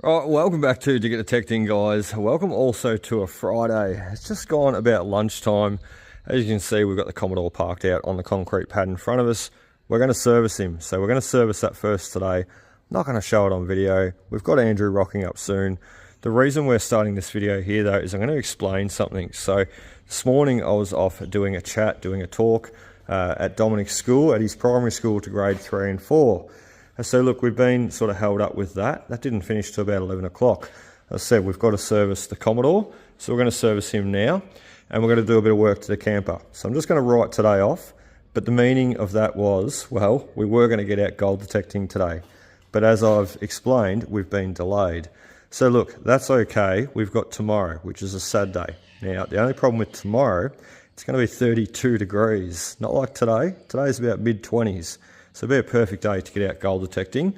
Right, welcome back to Digger Detecting, guys. Welcome also to a Friday. It's just gone about lunchtime. As you can see, we've got the Commodore parked out on the concrete pad in front of us. We're going to service him, so we're going to service that first today. I'm not going to show it on video. We've got Andrew rocking up soon. The reason we're starting this video here, though, is I'm going to explain something. So this morning I was off doing a talk at Dominic's school, at his primary school to grade 3 and 4. So look, we've been sort of held up with that. That didn't finish till about 11 o'clock. As I said, we've got to service the Commodore. So we're going to service him now, and we're going to do a bit of work to the camper. So I'm just going to write today off. But the meaning of that was, well, we were going to get out gold detecting today. But as I've explained, we've been delayed. So look, that's okay. We've got tomorrow, which is a sad day. Now, the only problem with tomorrow, it's going to be 32 degrees. Not like today. Today's about mid-20s. So it'll be a perfect day to get out gold detecting,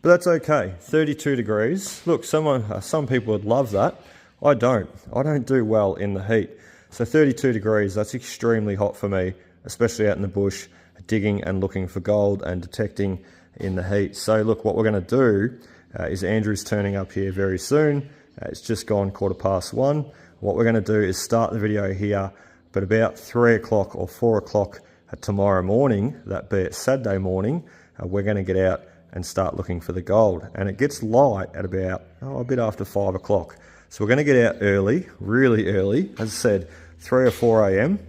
but that's okay. 32 degrees. Look, some people would love that. I don't do well in the heat. So 32 degrees, that's extremely hot for me, especially out in the bush, digging and looking for gold and detecting in the heat. So look, what we're going to do is Andrew's turning up here very soon. It's just gone 1:15. What we're going to do is start the video here, but about 3 o'clock or 4 o'clock tomorrow morning, that be it Saturday morning, we're going to get out and start looking for the gold. And it gets light at about a bit after 5 o'clock. So we're going to get out early, really early, as I said, 3 or 4 a.m.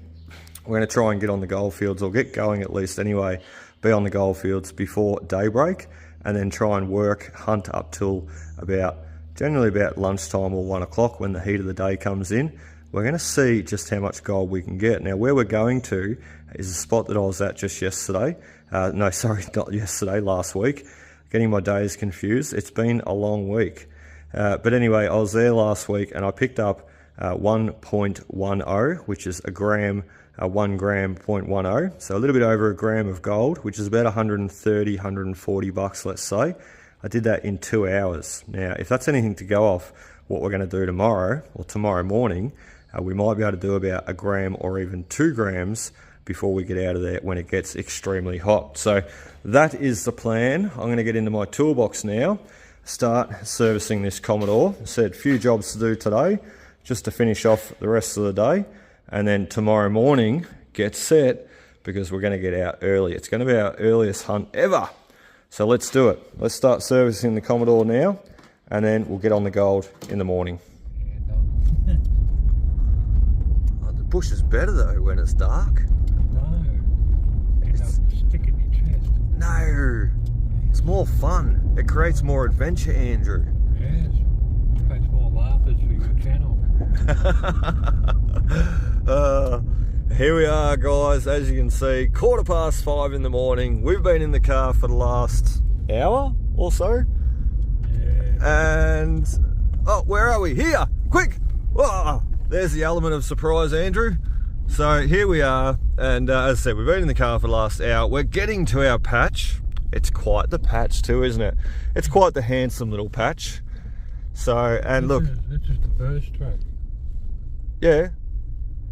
We're going to try and get on the goldfields, or get going at least anyway, be on the goldfields before daybreak, and then try and hunt up till generally about lunchtime or 1 o'clock when the heat of the day comes in. We're going to see just how much gold we can get. Now, where we're going to is a spot that I was at just yesterday. No, sorry, not yesterday, last week. Getting my days confused. It's been a long week. But anyway, I was there last week and I picked up 1.10, which is a gram, 1 gram 0.10. So a little bit over a gram of gold, which is about 130, 140 bucks, let's say. I did that in 2 hours. Now, if that's anything to go off what we're going to do tomorrow or tomorrow morning, we might be able to do about a gram or even 2 grams before we get out of there when it gets extremely hot. So that is the plan. I'm going to get into my toolbox now, start servicing this Commodore. I said a few jobs to do today just to finish off the rest of the day, and then tomorrow morning get set because we're going to get out early. It's going to be our earliest hunt ever. So let's do it. Let's start servicing the Commodore now, and then we'll get on the gold in the morning. The bush is better though when it's dark. Stick in your chest. No, it's more fun. It creates more adventure, Andrew. Yes, it creates more laughers for your channel. Here we are, guys. As you can see, 5:15 in the morning. We've been in the car for the last hour or so. Yeah. And, oh, where are we? Here, quick. Whoa, there's the element of surprise, Andrew. So here we are, and as I said, we've been in the car for the last hour. We're getting to our patch. It's quite the patch too, isn't it? It's quite the handsome little patch. So, and look. This is the first track. Yeah,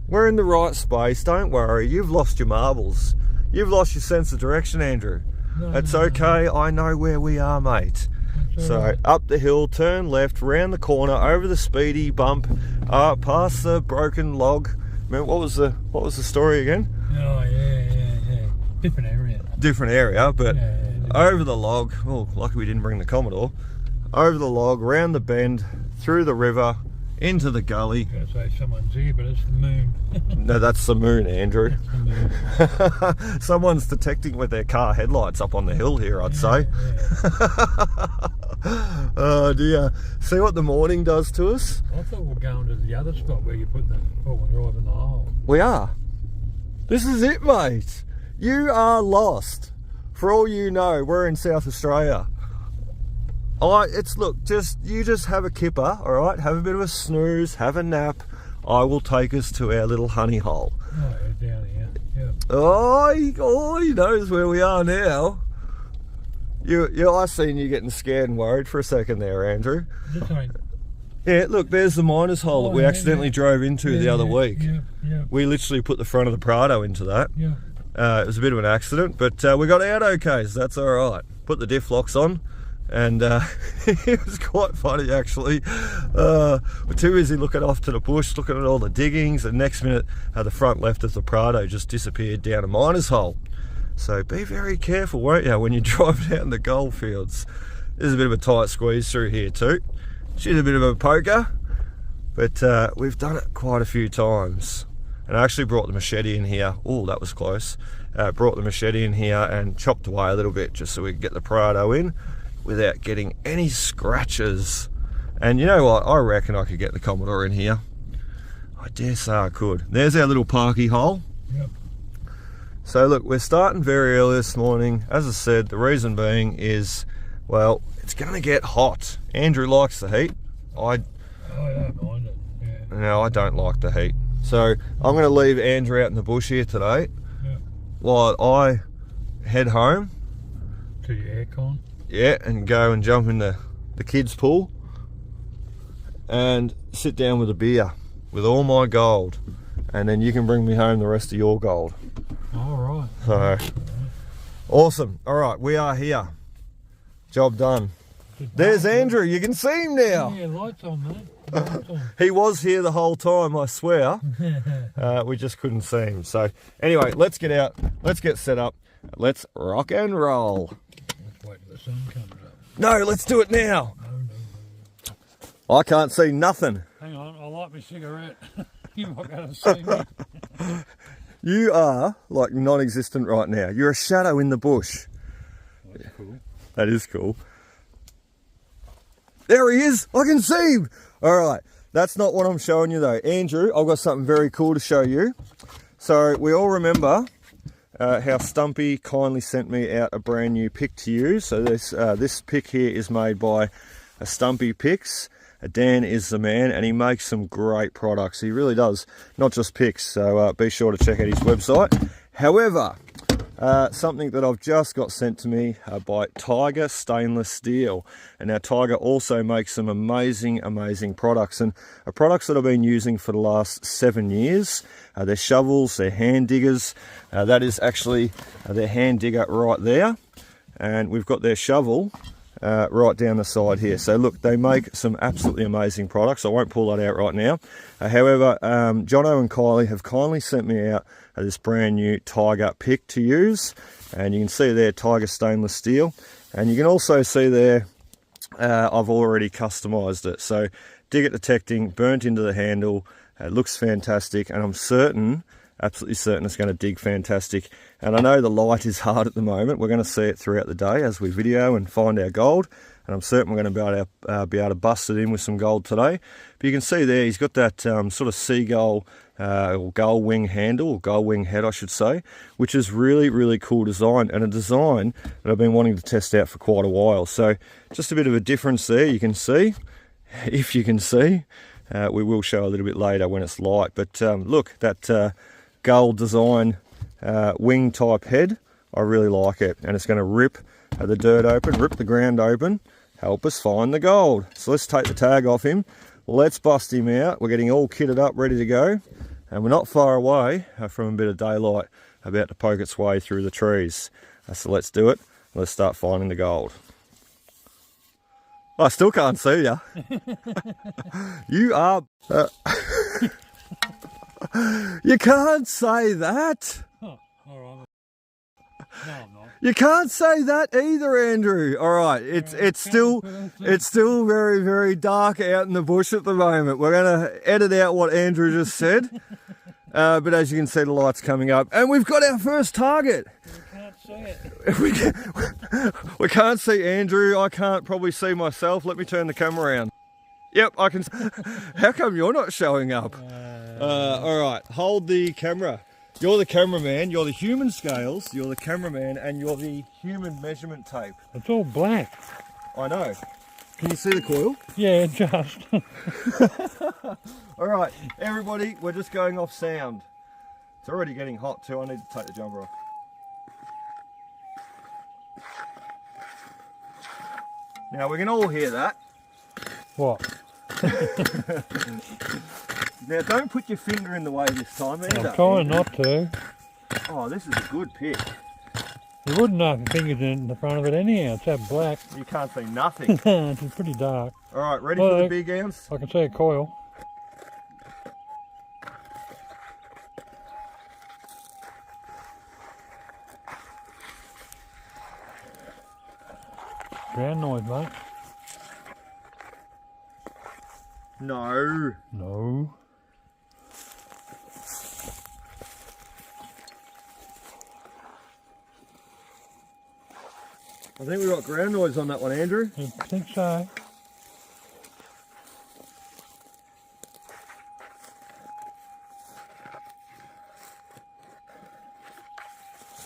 we're in the right space, don't worry. You've lost your marbles. You've lost your sense of direction, Andrew. No, it's okay, I know where we are, mate. So right. up the hill, turn left, round the corner, over the speedy bump, past the broken log. Remember, what was the story again? Oh, yeah. Different area. Different area, but yeah. Over the log. Oh, lucky we didn't bring the Commodore. Over the log, round the bend, through the river, into the gully. I was going to say someone's here, but it's the moon. No, that's the moon, Andrew. The moon. Someone's detecting with their car headlights up on the hill here, I'd say. Yeah. Oh dear. See what the morning does to us? I thought we were going to the other spot where you put the four-wheel drive in the hole. We are. This is it, mate. You are lost. For all you know, we're in South Australia. Look, you just have a kipper, all right? Have a bit of a snooze, have a nap. I will take us to our little honey hole. Oh, yeah, down here. Yeah. Oh, he knows where we are now. I seen you getting scared and worried for a second there, Andrew. Yeah, look, there's the miner's hole that we accidentally drove into the other week. Yeah. We literally put the front of the Prado into that. Yeah. It was a bit of an accident, but we got out okay, so that's all right. Put the diff locks on, And it was quite funny actually. We're too busy looking off to the bush, looking at all the diggings, and next minute the front left of the Prado just disappeared down a miner's hole. So be very careful, won't you, when you drive down the goldfields. There's a bit of a tight squeeze through here too. She's a bit of a poker, but we've done it quite a few times. And I actually brought the machete in here. Oh, that was close. Brought the machete in here and chopped away a little bit just so we could get the Prado in without getting any scratches. And you know what, I reckon I could get the Commodore in here. I dare say I could. There's our little parky hole. Yep. So look, we're starting very early this morning. As I said, the reason being is, well, it's going to get hot. Andrew likes the heat. I don't mind it. Yeah. No, I don't like the heat. So I'm going to leave Andrew out in the bush here today, Yep. while I head home. To your aircon. Yeah, and go and jump in the kids' pool and sit down with a beer with all my gold, and then you can bring me home the rest of your gold. All right. So awesome. All right, we are here. Job done. There's Andrew. You can see him now. Yeah, lights on, mate. Lights on. He was here the whole time, I swear. We just couldn't see him. So anyway, let's get out. Let's get set up. Let's rock and roll. Let's wait till the sun comes up. No, let's do it now. No. I can't see nothing. Hang on, I light my cigarette. You're not going to see me. You are like non-existent right now. You're a shadow in the bush. That's cool. That is cool. There he is. I can see him. All right. That's not what I'm showing you though. Andrew, I've got something very cool to show you. So we all remember how Stumpy kindly sent me out a brand new pick to use. So this pick here is made by a Stumpy Picks. Dan is the man, and he makes some great products. He really does, not just picks. So be sure to check out his website. However, something that I've just got sent to me by TYGER stainless steel. And now TYGER also makes some amazing products, and products that I've been using for the last 7 years. They're shovels, they're hand diggers. That is actually their hand digger right there, and we've got their shovel right down the side here. So look, they make some absolutely amazing products. I won't pull that out right now. However, Jono and Kylie have kindly sent me out this brand new TYGER pick to use, and you can see there TYGER stainless steel, and you can also see there I've already customized it. So dig it detecting, burnt into the handle. It looks fantastic, and I'm certain, absolutely certain, it's going to dig fantastic. And I know the light is hard at the moment. We're going to see it throughout the day as we video and find our gold, and I'm certain we're going to be able to bust it in with some gold today. But you can see there he's got that sort of seagull or gull wing handle, or gull wing head I should say, which is really cool design, and a design that I've been wanting to test out for quite a while. So just a bit of a difference there, you can see, if you can see. We will show a little bit later when it's light, but look, that gull design wing type head, I really like it, and it's going to rip the dirt open, rip the ground open, help us find the gold. So let's take the tag off him, let's bust him out. We're getting all kitted up, ready to go, and we're not far away from a bit of daylight about to poke its way through the trees. So let's do it. Let's start finding the gold. I still can't see you. You are... You can't say that. Oh, all right. No, I'm not. You can't say that either, Andrew. All right, it's still very dark out in the bush at the moment. We're going to edit out what Andrew just said. But as you can see, the light's coming up, and we've got our first target. We can't see it. We can't see Andrew. I can't probably see myself. Let me turn the camera around. Yep, I can. How come you're not showing up? All right, hold the camera. You're the cameraman, you're the human scales, you're the cameraman, and you're the human measurement tape. It's all black. I know. Can you see the coil? Yeah, just. All right, everybody, we're just going off sound. It's already getting hot too. I need to take the jumper off. Now we can all hear that. What? Now don't put your finger in the way this time either. I'm trying not to. Oh, this is a good pick. You wouldn't knock your fingers in the front of it anyhow. It's that black. You can't see nothing. It's pretty dark. Alright, ready for the big ants? I can see a coil. Ground noise, mate. No. No. I think we got ground noise on that one, Andrew. I think so.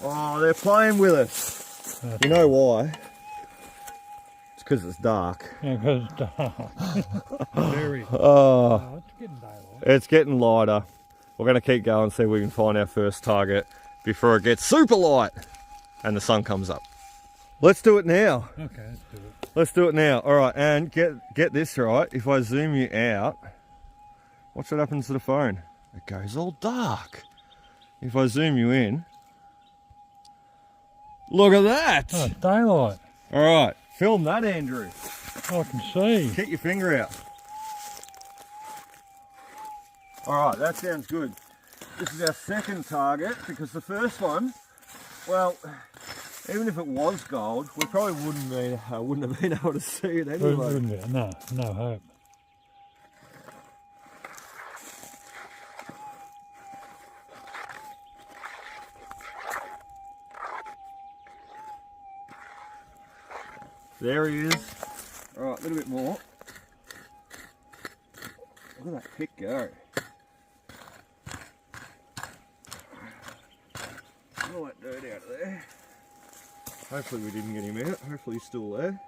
Oh, they're playing with us. You know why? It's because it's dark. Yeah, because it's dark. Very. Oh, It's getting daylight. it's getting lighter. We're going to keep going, see if we can find our first target before it gets super light and the sun comes up. Let's do it now. Okay, let's do it. Let's do it now. All right, and get this right. If I zoom you out, watch what happens to the phone. It goes all dark. If I zoom you in, look at that. Oh, it's daylight. All right, film that, Andrew. I can see. Get your finger out. All right, that sounds good. This is our second target because the first one, well, even if it was gold, we probably wouldn't have been able to see it anyway. Wouldn't be. No, no hope. There he is. All right, a little bit more. Look at that pick go. All that dirt out of there. Hopefully we didn't get him out. Hopefully he's still there.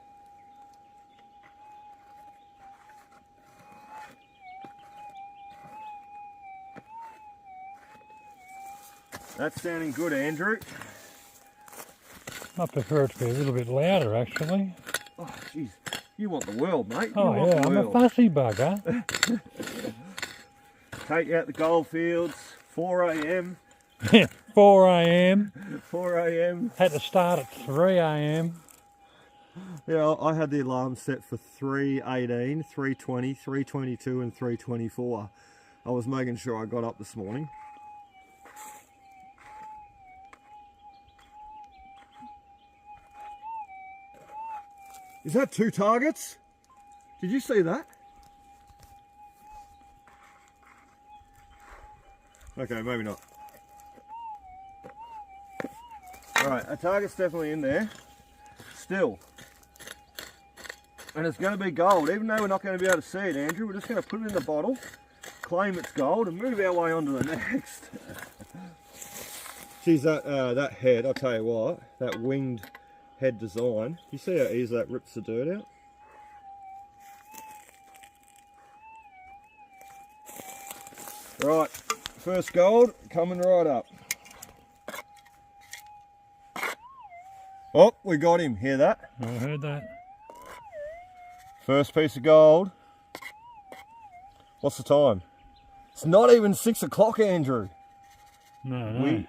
That's sounding good, Andrew. I prefer it to be a little bit louder, actually. Oh, jeez. You want the world, mate. You Oh, want yeah, the I'm a world. fussy bugger. Take out the goldfields. 4 a.m. 4 a.m. 4 a.m. Had to start at 3 a.m. Yeah, I had the alarm set for 3:18, 3:20, 3:22 and 3:24. I was making sure I got up this morning. Is that 2 targets? Did you see that? Okay, maybe not. Alright, a target's definitely in there. Still. And it's going to be gold, even though we're not going to be able to see it, Andrew. We're just going to put it in the bottle, claim it's gold, and move our way on to the next. Geez, that head, I'll tell you what, that winged head design, you see how easy that rips the dirt out? Right, first gold coming right up. Oh, we got him, hear that? I heard that. First piece of gold. What's the time? It's not even 6 o'clock, Andrew. No.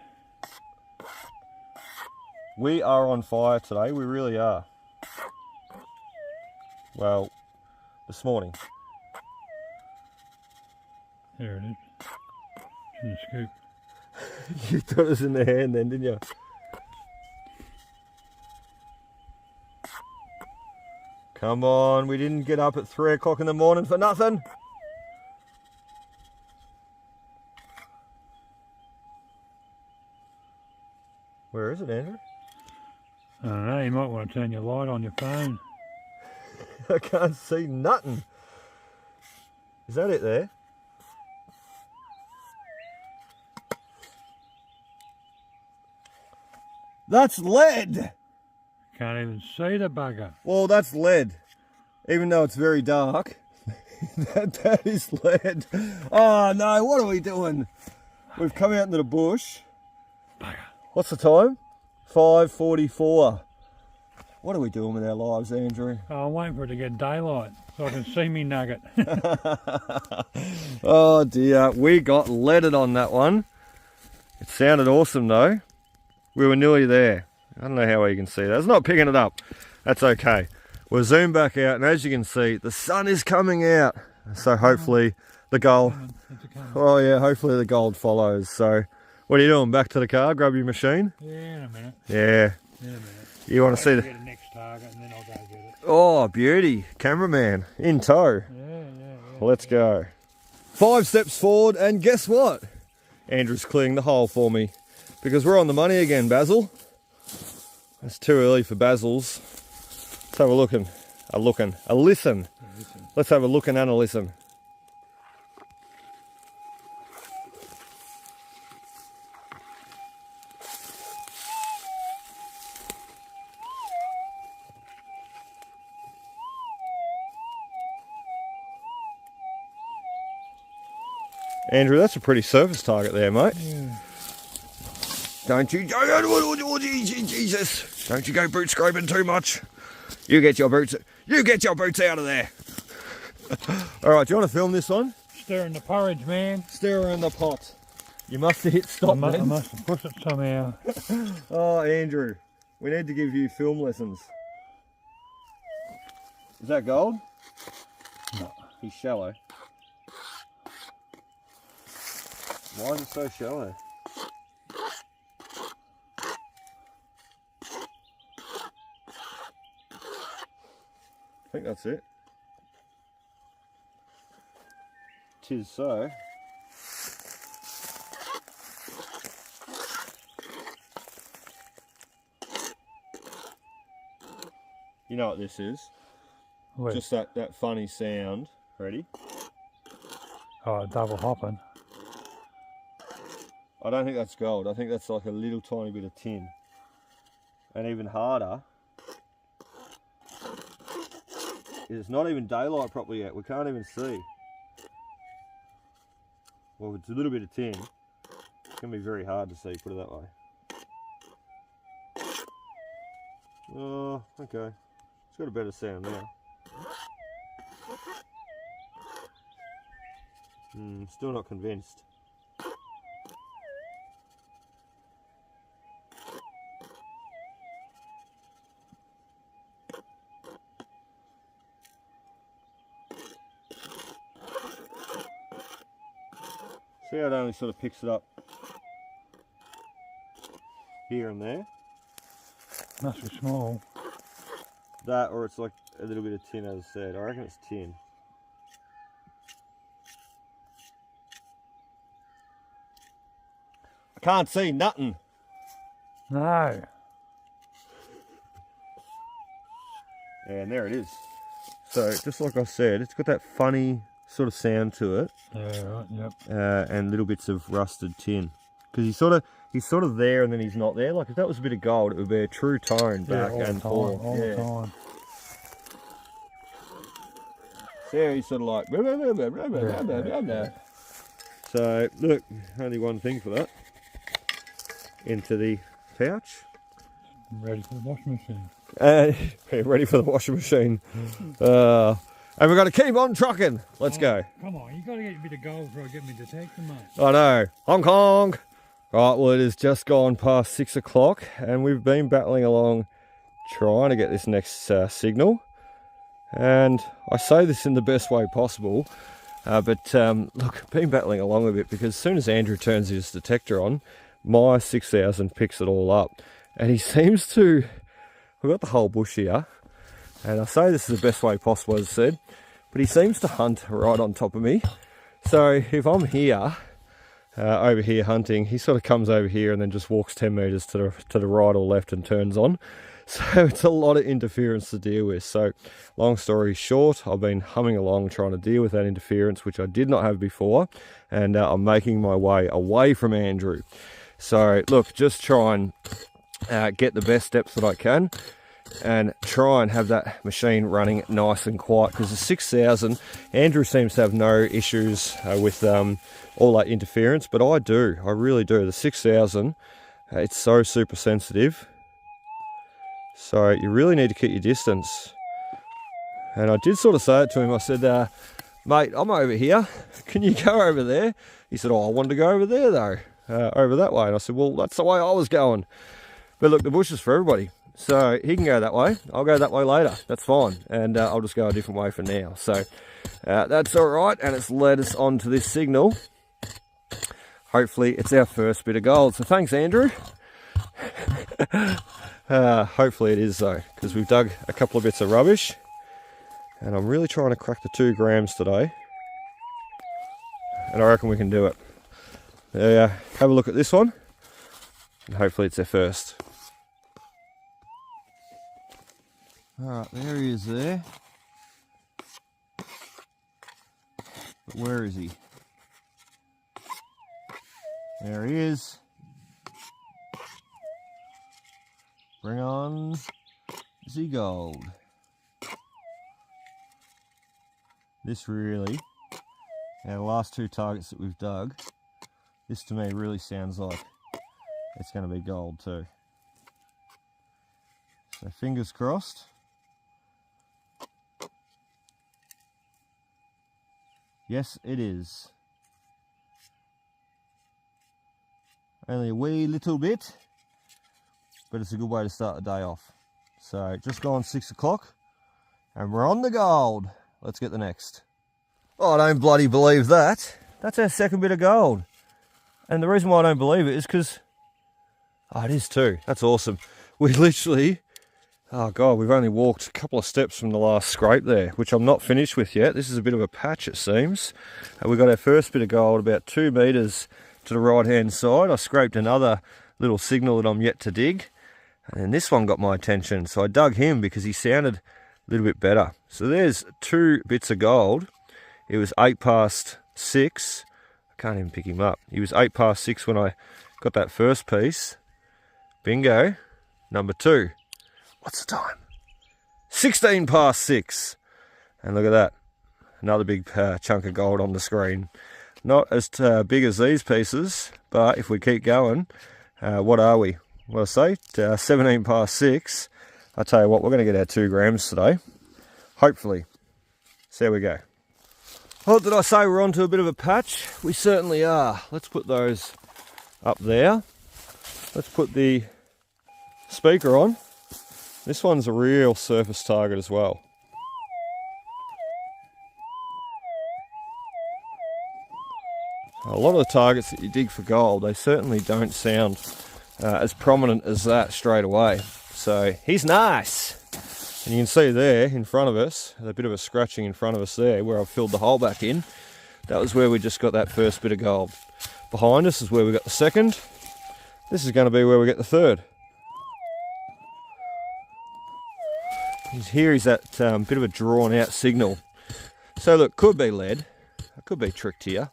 We are on fire today, we really are. Well, this morning. There it is. It's in the scoop. You thought it was in the hand then, didn't you? Come on, we didn't get up at 3 o'clock in the morning for nothing. Where is it, Andrew? I don't know, you might want to turn your light on your phone. I can't see nothing. Is that it there? That's lead! Can't even see the bugger. Well, that's lead. Even though it's very dark. that is lead. Oh no, what are we doing? We've come out into the bush. Bugger. What's the time? 5:44. What are we doing with our lives, Andrew? Oh, I'm waiting for it to get daylight so I can see me nugget. Oh dear, we got leaded on that one. It sounded awesome though. We were nearly there. I don't know how well you can see that. It's not picking it up. That's okay. We'll zoom back out, and as you can see, the sun is coming out. So hopefully the gold, oh yeah, hopefully the gold follows. So what are you doing? Back to the car, grab your machine? Yeah, in a minute. Yeah. In a minute. You want to see Get the next target and then I'll go get it. Oh, beauty. Cameraman in tow. Yeah. Let's go. 5 steps forward, and guess what? Andrew's clearing the hole for me because we're on the money again, Basil. It's too early for Basil's. Let's have a listen. Let's have a look and a listen. Andrew, that's a pretty surface target there, mate. Yeah. Don't you, Jesus! Don't you go boot scraping too much. You get your boots out of there. All right, do you want to film this one? Stirring the porridge, man. Stir in the pot. You must have hit stop. I must have pushed it somehow. Oh, Andrew, we need to give you film lessons. Is that gold? No. He's shallow. Why is it so shallow? I think that's it. Tis so. You know what this is? Wait. Just that funny sound. Ready? Oh, double hopping. I don't think that's gold. I think that's like a little tiny bit of tin. And even harder, it's not even daylight properly yet. We can't even see. Well, it's a little bit of tin. It's going to be very hard to see, put it that way. Oh, okay. It's got a better sound now. Still not convinced. See how it only sort of picks it up here and there? Must be small. That, or it's like a little bit of tin, as I said. I reckon it's tin. I can't see nothing. No. And there it is. So, just like I said, it's got that funny sort of sound to it. Yeah, right, yep. And little bits of rusted tin. Because he's sort of there and then he's not there. Like if that was a bit of gold, it would be a true tone back and forth. All the time. So he's sort of like So look, only one thing for that. Into the pouch. Ready for the washing machine. Ready for the washing machine. And we've got to keep on trucking. Let's go. Come on, you got to get a bit of gold before I get me detector, mate. I know. Hong Kong. Right, well, it has just gone past 6 o'clock and we've been battling along trying to get this next signal. And I say this in the best way possible, but look, been battling along a bit because as soon as Andrew turns his detector on, my 6000 picks it all up. And he seems to, we've got the whole bush here, and I say this is the best way possible, as I said, but he seems to hunt right on top of me. So if I'm here, over here hunting, he sort of comes over here and then just walks 10 meters to the right or left and turns on. So it's a lot of interference to deal with. So long story short, I've been humming along trying to deal with that interference, which I did not have before, and I'm making my way away from Andrew. So look, just try and get the best steps that I can and try and have that machine running nice and quiet, because the 6000, Andrew seems to have no issues with all that interference, but I do, I really do. The 6000, it's so super sensitive, so you really need to keep your distance. And I did sort of say it to him. I said, mate, I'm over here, can you go over there? He said, oh, I wanted to go over there though, over that way. And I said, well, that's the way I was going. But look, the bush is for everybody. So he can go that way. I'll go that way later. That's fine. And I'll just go a different way for now. So that's all right. And it's led us on to this signal. Hopefully it's our first bit of gold. So thanks, Andrew. Hopefully it is though, because we've dug a couple of bits of rubbish. And I'm really trying to crack the 2 grams today. And I reckon we can do it. Have a look at this one. And hopefully it's our first. Alright, there he is there. But where is he? There he is. Bring on the gold. This really, the last 2 targets that we've dug, this to me really sounds like it's going to be gold too. So fingers crossed. Yes, it is. Only a wee little bit, but it's a good way to start the day off. So just gone 6 o'clock and we're on the gold. Let's get the next. Oh, I don't bloody believe that. That's our second bit of gold. And the reason why I don't believe it is because, oh, it is too. That's awesome. We literally, oh God, we've only walked a couple of steps from the last scrape there, which I'm not finished with yet. This is a bit of a patch, it seems. And we got our first bit of gold about 2 meters to the right-hand side. I scraped another little signal that I'm yet to dig. And then this one got my attention. So I dug him because he sounded a little bit better. So there's 2 bits of gold. It was 8 past 6. I can't even pick him up. He was 8 past 6 when I got that first piece. Bingo. Number 2. What's the time? 16 past 6. And look at that. Another big chunk of gold on the screen. Not as big as these pieces, but if we keep going, what are we? Well, say 17 past 6. I tell you what, we're going to get our 2 grams today. Hopefully. So there we go. Oh, did I say we're onto a bit of a patch? We certainly are. Let's put those up there. Let's put the speaker on. This one's a real surface target as well. A lot of the targets that you dig for gold, they certainly don't sound as prominent as that straight away. So he's nice. And you can see there in front of us, a bit of a scratching in front of us there where I've filled the hole back in. That was where we just got that first bit of gold. Behind us is where we got the second. This is going to be where we get the third. Here is that bit of a drawn out signal. So look, could be lead. I could be tricked here.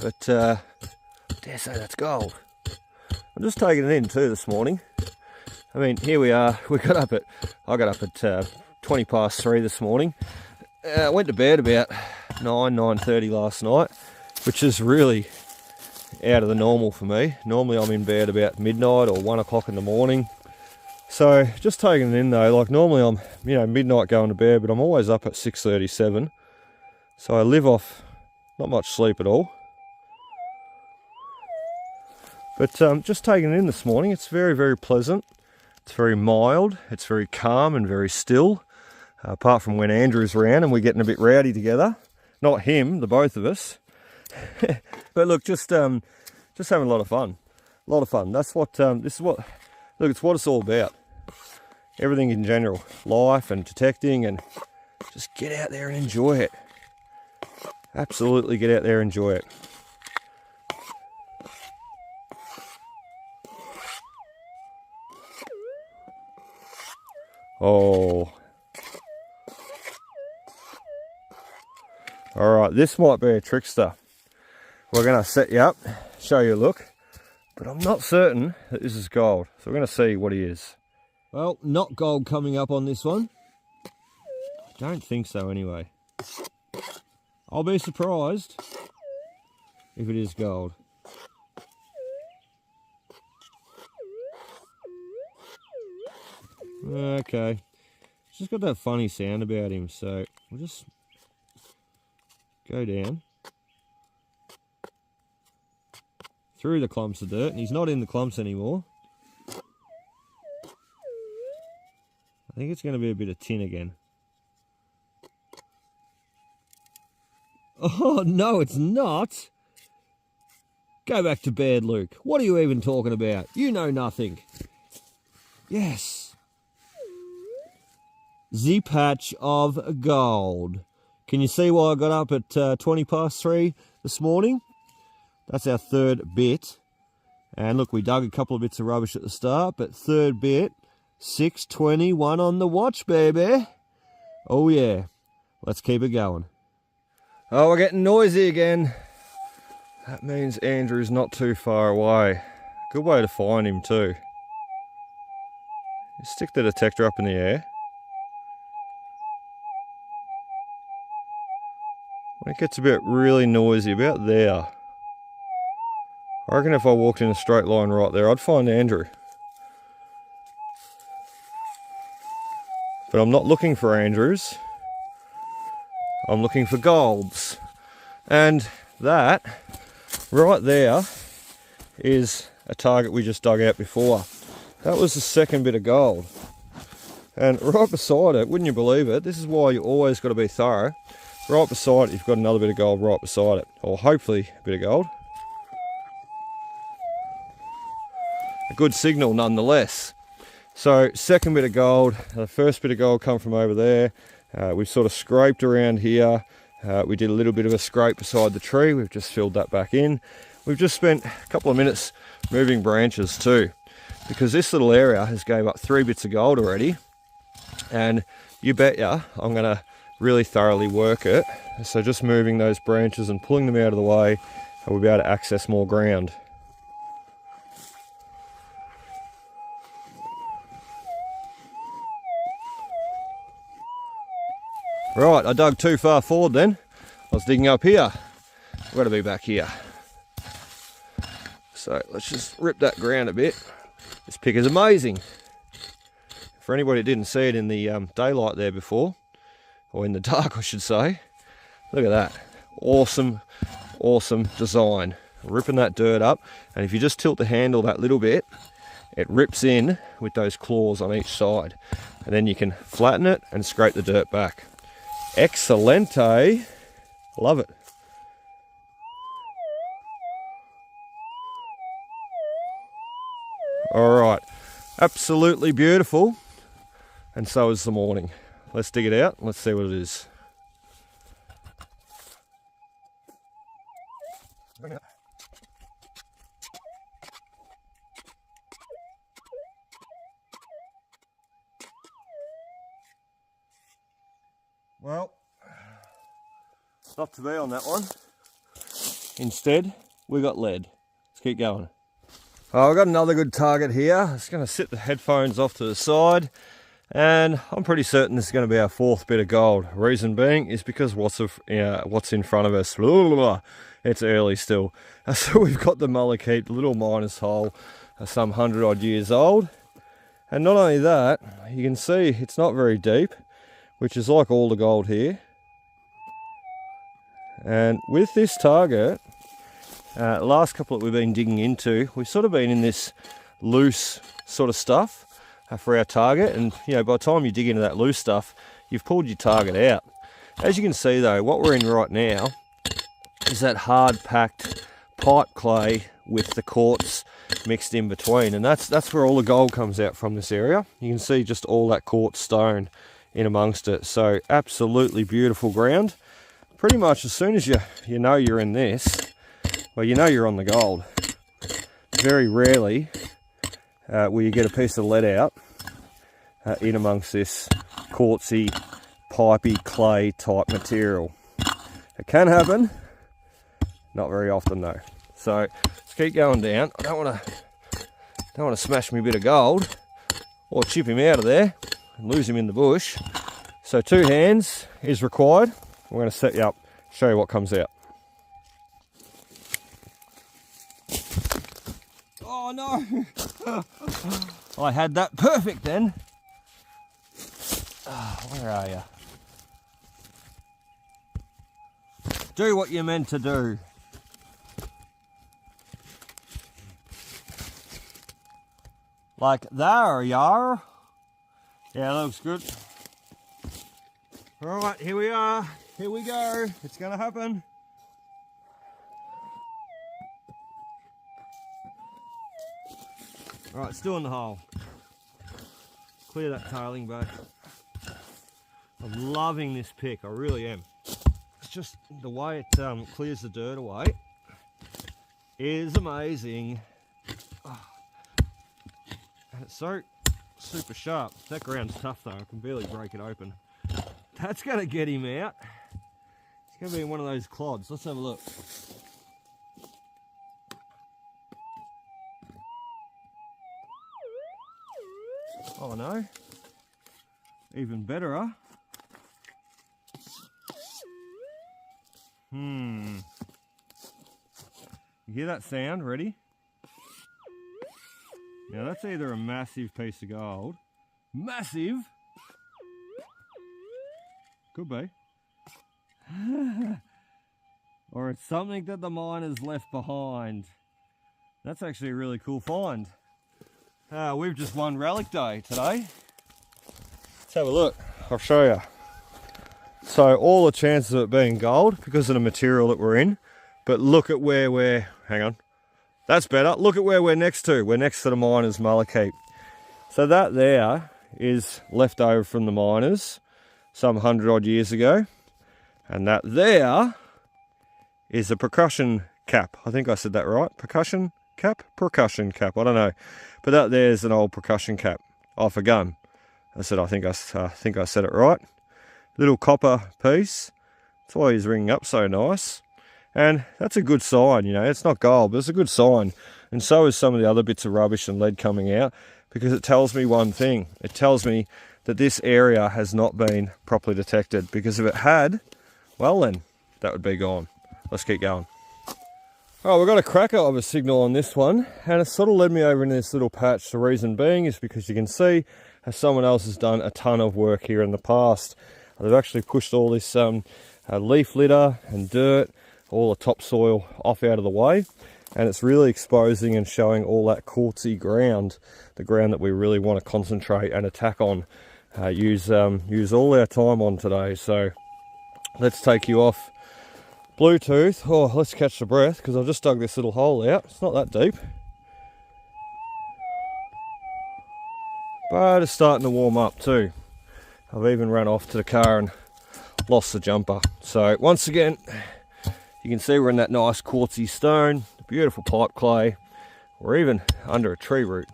But I dare say that's gold. I'm just taking it in too this morning. I mean, here we are. I got up at 20 past 3 this morning. I went to bed about 9:30 last night, which is really out of the normal for me. Normally I'm in bed about midnight or 1 o'clock in the morning. So just taking it in though, like normally I'm, midnight going to bed, but I'm always up at 6:37. So I live off not much sleep at all. But just taking it in this morning, it's very, very pleasant. It's very mild, it's very calm and very still. Apart from when Andrew's around and we're getting a bit rowdy together. Not him, the both of us. But look, just having a lot of fun. A lot of fun. That's what, look, it's what it's all about. Everything in general. Life and detecting, and just get out there and enjoy it. Absolutely get out there and enjoy it. Oh. Alright, this might be a trickster. We're going to set you up, show you a look, but I'm not certain that this is gold. So we're going to see what he is. Well, not gold coming up on this one. I don't think so anyway. I'll be surprised if it is gold. Okay, it's just got that funny sound about him, so we'll just go down through the clumps of dirt, and he's not in the clumps anymore. think it's going to be a bit of tin again. Oh, no, it's not. Go back to bed, Luke. What are you even talking about? You know nothing. Yes. The patch of gold. Can you see why I got up at 20 past 3 this morning? That's our third bit. And look, we dug a couple of bits of rubbish at the start, but third bit, 6:21 on the watch, baby. Oh yeah, let's keep it going. Oh, we're getting noisy again. That means Andrew's not too far away. Good way to find him too. You stick the detector up in the air. When it gets a bit really noisy, about there. I reckon if I walked in a straight line right there, I'd find Andrew. But I'm not looking for Andrews. I'm looking for golds. And that right there is a target we just dug out before. That was the second bit of gold. And right beside it, wouldn't you believe it, this is why you always got to be thorough. Right beside it, you've got another bit of gold right beside it. Or hopefully a bit of gold. A good signal nonetheless. So second bit of gold, the first bit of gold come from over there. We've sort of scraped around here. We did a little bit of a scrape beside the tree. We've just filled that back in. We've just spent a couple of minutes moving branches too, because this little area has gave up 3 bits of gold already. And you bet ya, I'm gonna really thoroughly work it. So just moving those branches and pulling them out of the way, we'll be able to access more ground. Right, I dug too far forward then. I was digging up here. I've got to be back here. So let's just rip that ground a bit. This pick is amazing. For anybody who didn't see it in the daylight there before, or in the dark I should say, look at that. Awesome, awesome design. Ripping that dirt up, and if you just tilt the handle that little bit, it rips in with those claws on each side. And then you can flatten it and scrape the dirt back. Excelente. Love it. Alright, absolutely beautiful. And so is the morning. Let's dig it out, let's see what it is. Well, not to be on that one. Instead, we got lead. Let's keep going. Oh, I've got another good target here. I'm just going to sit the headphones off to the side, and I'm pretty certain this is going to be our 4th bit of gold. Reason being is because what's in front of us. It's early still. So we've got the Mullikeet, the little miner's hole, some 100 odd years old. And not only that, you can see it's not very deep, which is like all the gold here. And with this target, last couple that we've been digging into, we've sort of been in this loose sort of stuff for our target. And you know, by the time you dig into that loose stuff, you've pulled your target out. As you can see though, what we're in right now is that hard packed pipe clay with the quartz mixed in between. And that's where all the gold comes out from this area. You can see just all that quartz stone in amongst it. So absolutely beautiful ground. Pretty much as soon as you know you're in this, well, you know you're on the gold. Very rarely will you get a piece of lead out in amongst this quartzy, pipey, clay type material. It can happen, not very often though. So let's keep going down. I don't want to smash me a bit of gold or chip him out of there and lose him in the bush. So 2 hands is required. We're going to set you up, show you what comes out. Oh no! I had that perfect then. Oh, where are you? Do what you're meant to do. Like there you are. Yeah, that looks good. All right, here we are. Here we go. It's going to happen. All right, still in the hole. Clear that tailing back. I'm loving this pick, I really am. It's just the way it clears the dirt away is amazing. Oh. And it's so super sharp. That ground's tough though, I can barely break it open. That's going to get him out. It's going to be in one of those clods. Let's have a look. Oh no, even better, huh? You hear that sound? Ready? Now that's either a massive piece of gold. Massive! Could be. Or it's something that the miners left behind. That's actually a really cool find. We've just won Relic Day today. Let's have a look. I'll show you. So all the chances of it being gold because of the material that we're in. But look at where we're, hang on. That's better. Look at where we're next to. We're next to the miners' Malachite. So that there is left over from the miners some 100 odd years ago. And that there is a percussion cap. I think I said that right. Percussion cap? Percussion cap. I don't know. But that there's an old percussion cap off a gun. I think I said it right. Little copper piece. That's why he's ringing up so nice. And that's a good sign, you know. It's not gold, but it's a good sign. And so is some of the other bits of rubbish and lead coming out, because it tells me one thing. It tells me that this area has not been properly detected, because if it had, well then, that would be gone. Let's keep going. All right, we've got a cracker of a signal on this one, and it sort of led me over into this little patch. The reason being is because you can see how someone else has done a ton of work here in the past. They've actually pushed all this leaf litter and dirt, all the topsoil off out of the way, and it's really exposing and showing all that quartzy ground, the ground that we really want to concentrate and attack on, use all our time on today. So let's take you off Bluetooth. Oh, let's catch the breath, because I've just dug this little hole out. It's not that deep, but it's starting to warm up too. I've even run off to the car and lost the jumper. So once again, you can see we're in that nice quartzy stone, beautiful pipe clay. We're even under a tree root,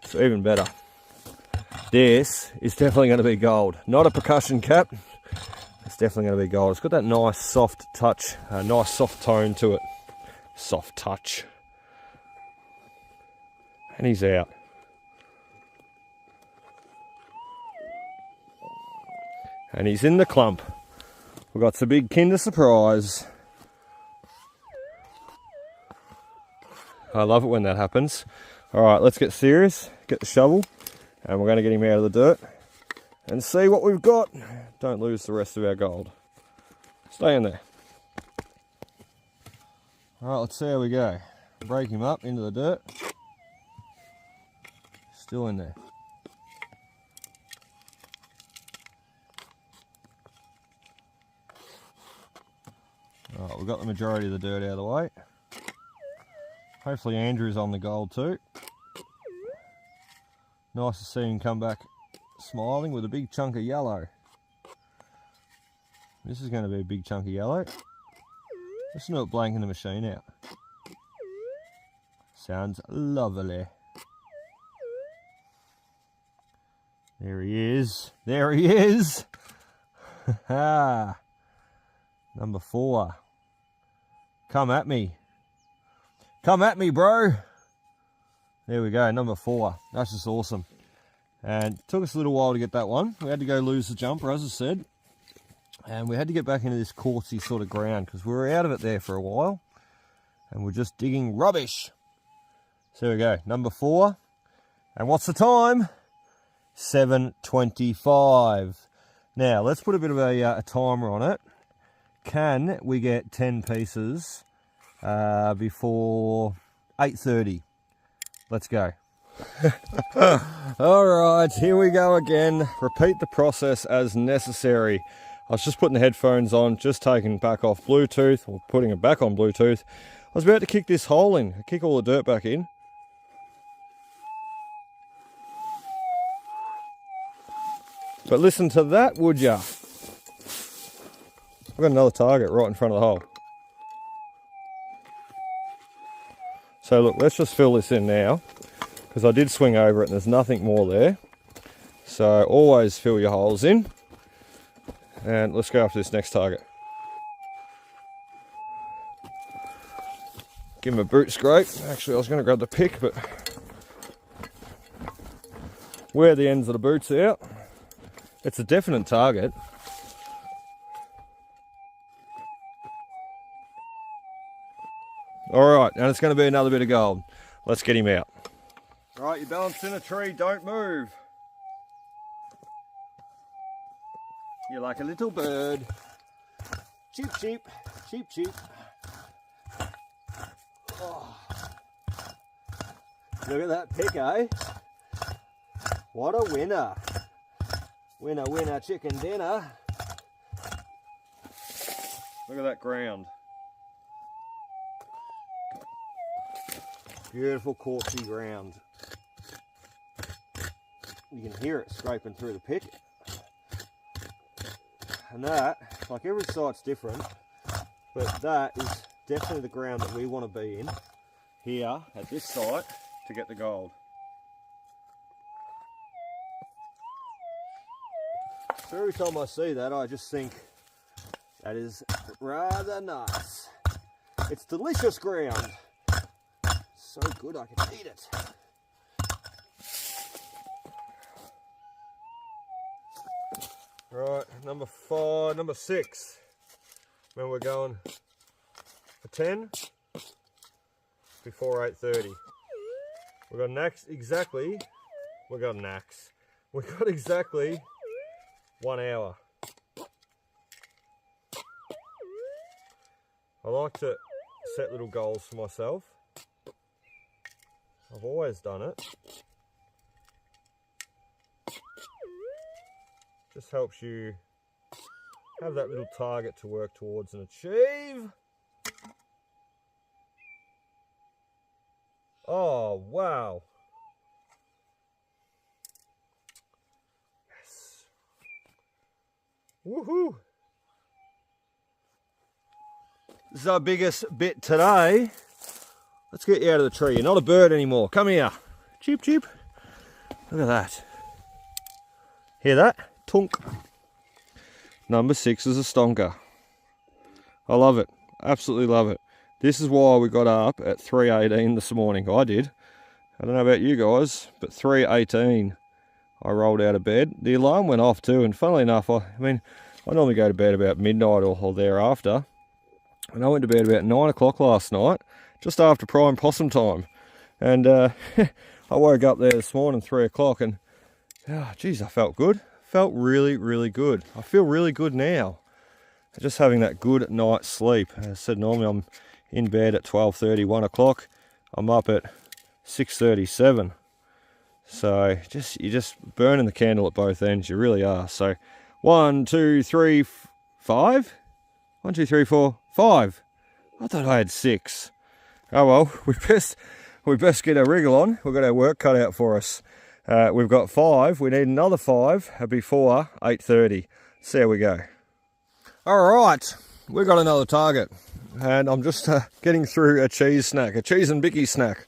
so even better. This is definitely going to be gold. Not a percussion cap. It's definitely going to be gold. It's got that nice soft touch, nice soft tone to it. Soft touch. And he's out. And he's in the clump. We've got some big kinder surprise. I love it when that happens. All right, let's get serious. Get the shovel, and we're going to get him out of the dirt and see what we've got. Don't lose the rest of our gold. Stay in there. All right, let's see how we go. Break him up into the dirt. Still in there. All right, we've got the majority of the dirt out of the way. Hopefully Andrew's on the gold too. Nice to see him come back smiling with a big chunk of yellow. This is going to be a big chunk of yellow. Listen to it blanking the machine out. Sounds lovely. There he is. There he is. Number 4. Come at me. Come at me, bro. There we go, number 4. That's just awesome. And it took us a little while to get that one. We had to go lose the jumper, as I said. And we had to get back into this quartzy sort of ground, because we were out of it there for a while. And we're just digging rubbish. So there we go, number 4. And what's the time? 7:25. Now, let's put a bit of a timer on it. Can we get 10 pieces before 8:30? Let's go. Alright, here we go again. Repeat the process as necessary. I was just putting the headphones on, just taking back off Bluetooth, or putting it back on Bluetooth. I was about to kick this hole in, kick all the dirt back in. But listen to that, would ya? I've got another target right in front of the hole. So look, let's just fill this in now, because I did swing over it and there's nothing more there. So always fill your holes in. And let's go after this next target. Give him a boot scrape. Actually, I was going to grab the pick, but wear the ends of the boots out. It's a definite target. Alright, and it's going to be another bit of gold. Let's get him out. Right, you're balanced in a tree, don't move. You're like a little bird. Cheep, cheep, cheep, cheep. Oh. Look at that pick, eh? What a winner. Winner, winner, chicken dinner. Look at that ground. Beautiful quartzy ground. You can hear it scraping through the pick. And that, like every site's different, but that is definitely the ground that we want to be in here at this site to get the gold. So every time I see that, I just think that is rather nice. It's delicious ground. So good I can eat it. Right, number 6. When we're going for 10 before 8:30. We've got exactly 1 hour. I like to set little goals for myself. I've always done it. Just helps you have that little target to work towards and achieve. Oh, wow. Yes. Woohoo. This is our biggest bit today. Let's get you out of the tree. You're not a bird anymore. Come here. Cheep, cheep. Look at that. Hear that? Tunk. Number 6 is a stonker. I love it. Absolutely love it. This is why we got up at 3:18 this morning. I did. I don't know about you guys, but 3:18 I rolled out of bed. The alarm went off too, and funnily enough, I normally go to bed about midnight or thereafter. And I went to bed about 9 o'clock last night, just after prime possum time. And I woke up there this morning, 3 o'clock, and geez, I felt good. Felt really, really good. I feel really good now. Just having that good night's sleep. As I said, normally I'm in bed at 12:30, 1 o'clock. I'm up at 6:37. So you're just burning the candle at both ends. You really are. So 1, 2, 3, 5. 1, 2, 3, 4, 5. I thought I had 6. Oh well, we best get our wriggle on. We've got our work cut out for us. We've got 5. We need another 5 before 8:30. So there we go. All right, we've got another target, and I'm just getting through a cheese and bicky snack.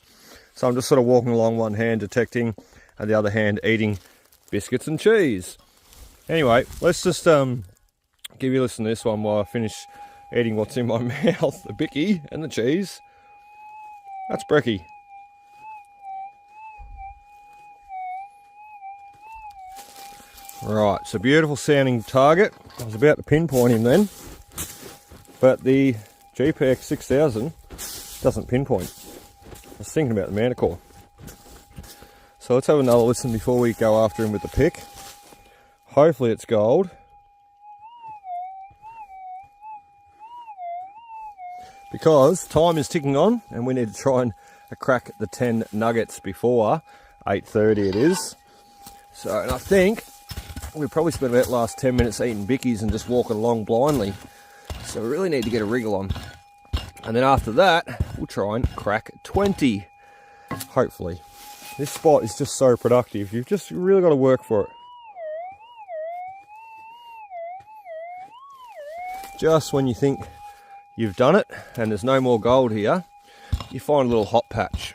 So I'm just sort of walking along, one hand detecting, and the other hand eating biscuits and cheese. Anyway, let's just give you a listen to this one while I finish eating what's in my mouth, the bicky and the cheese. That's brekkie. Right, it's a beautiful sounding target. I was about to pinpoint him then, but the GPX 6000 doesn't pinpoint. I was thinking about the Manticore. So let's have another listen before we go after him with the pick. Hopefully it's gold. Because time is ticking on and we need to try and crack the 10 nuggets before 8:30 it is. So, and I think we probably spent about the last 10 minutes eating bickies and just walking along blindly. So we really need to get a wriggle on. And then after that, we'll try and crack 20, hopefully. This spot is just so productive. You've just really got to work for it. Just when you think you've done it and there's no more gold here, you find a little hot patch.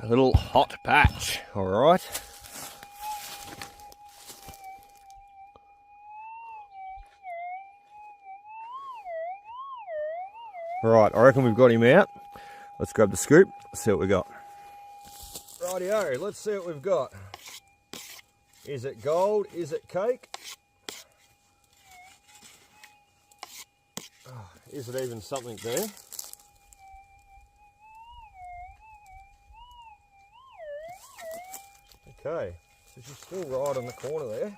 A little hot patch, all right? All right, I reckon we've got him out. Let's grab the scoop, see what we got. Rightio, let's see what we've got. Is it gold? Is it cake? Oh, is it even something there? Okay, so she's still right on the corner there.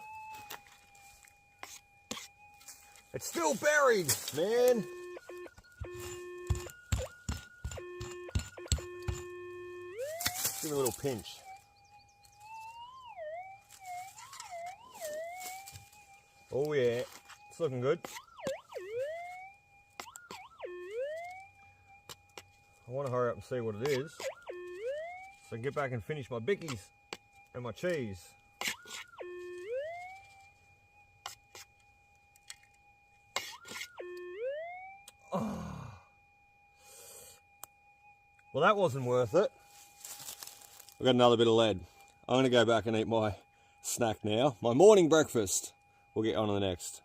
It's still buried, man. Give it a little pinch. Oh yeah, it's looking good. I want to hurry up and see what it is, so I can get back and finish my bickies and my cheese. Oh. Well, that wasn't worth it. I've got another bit of lead. I'm going to go back and eat my snack now. My morning breakfast. We'll get on to the next.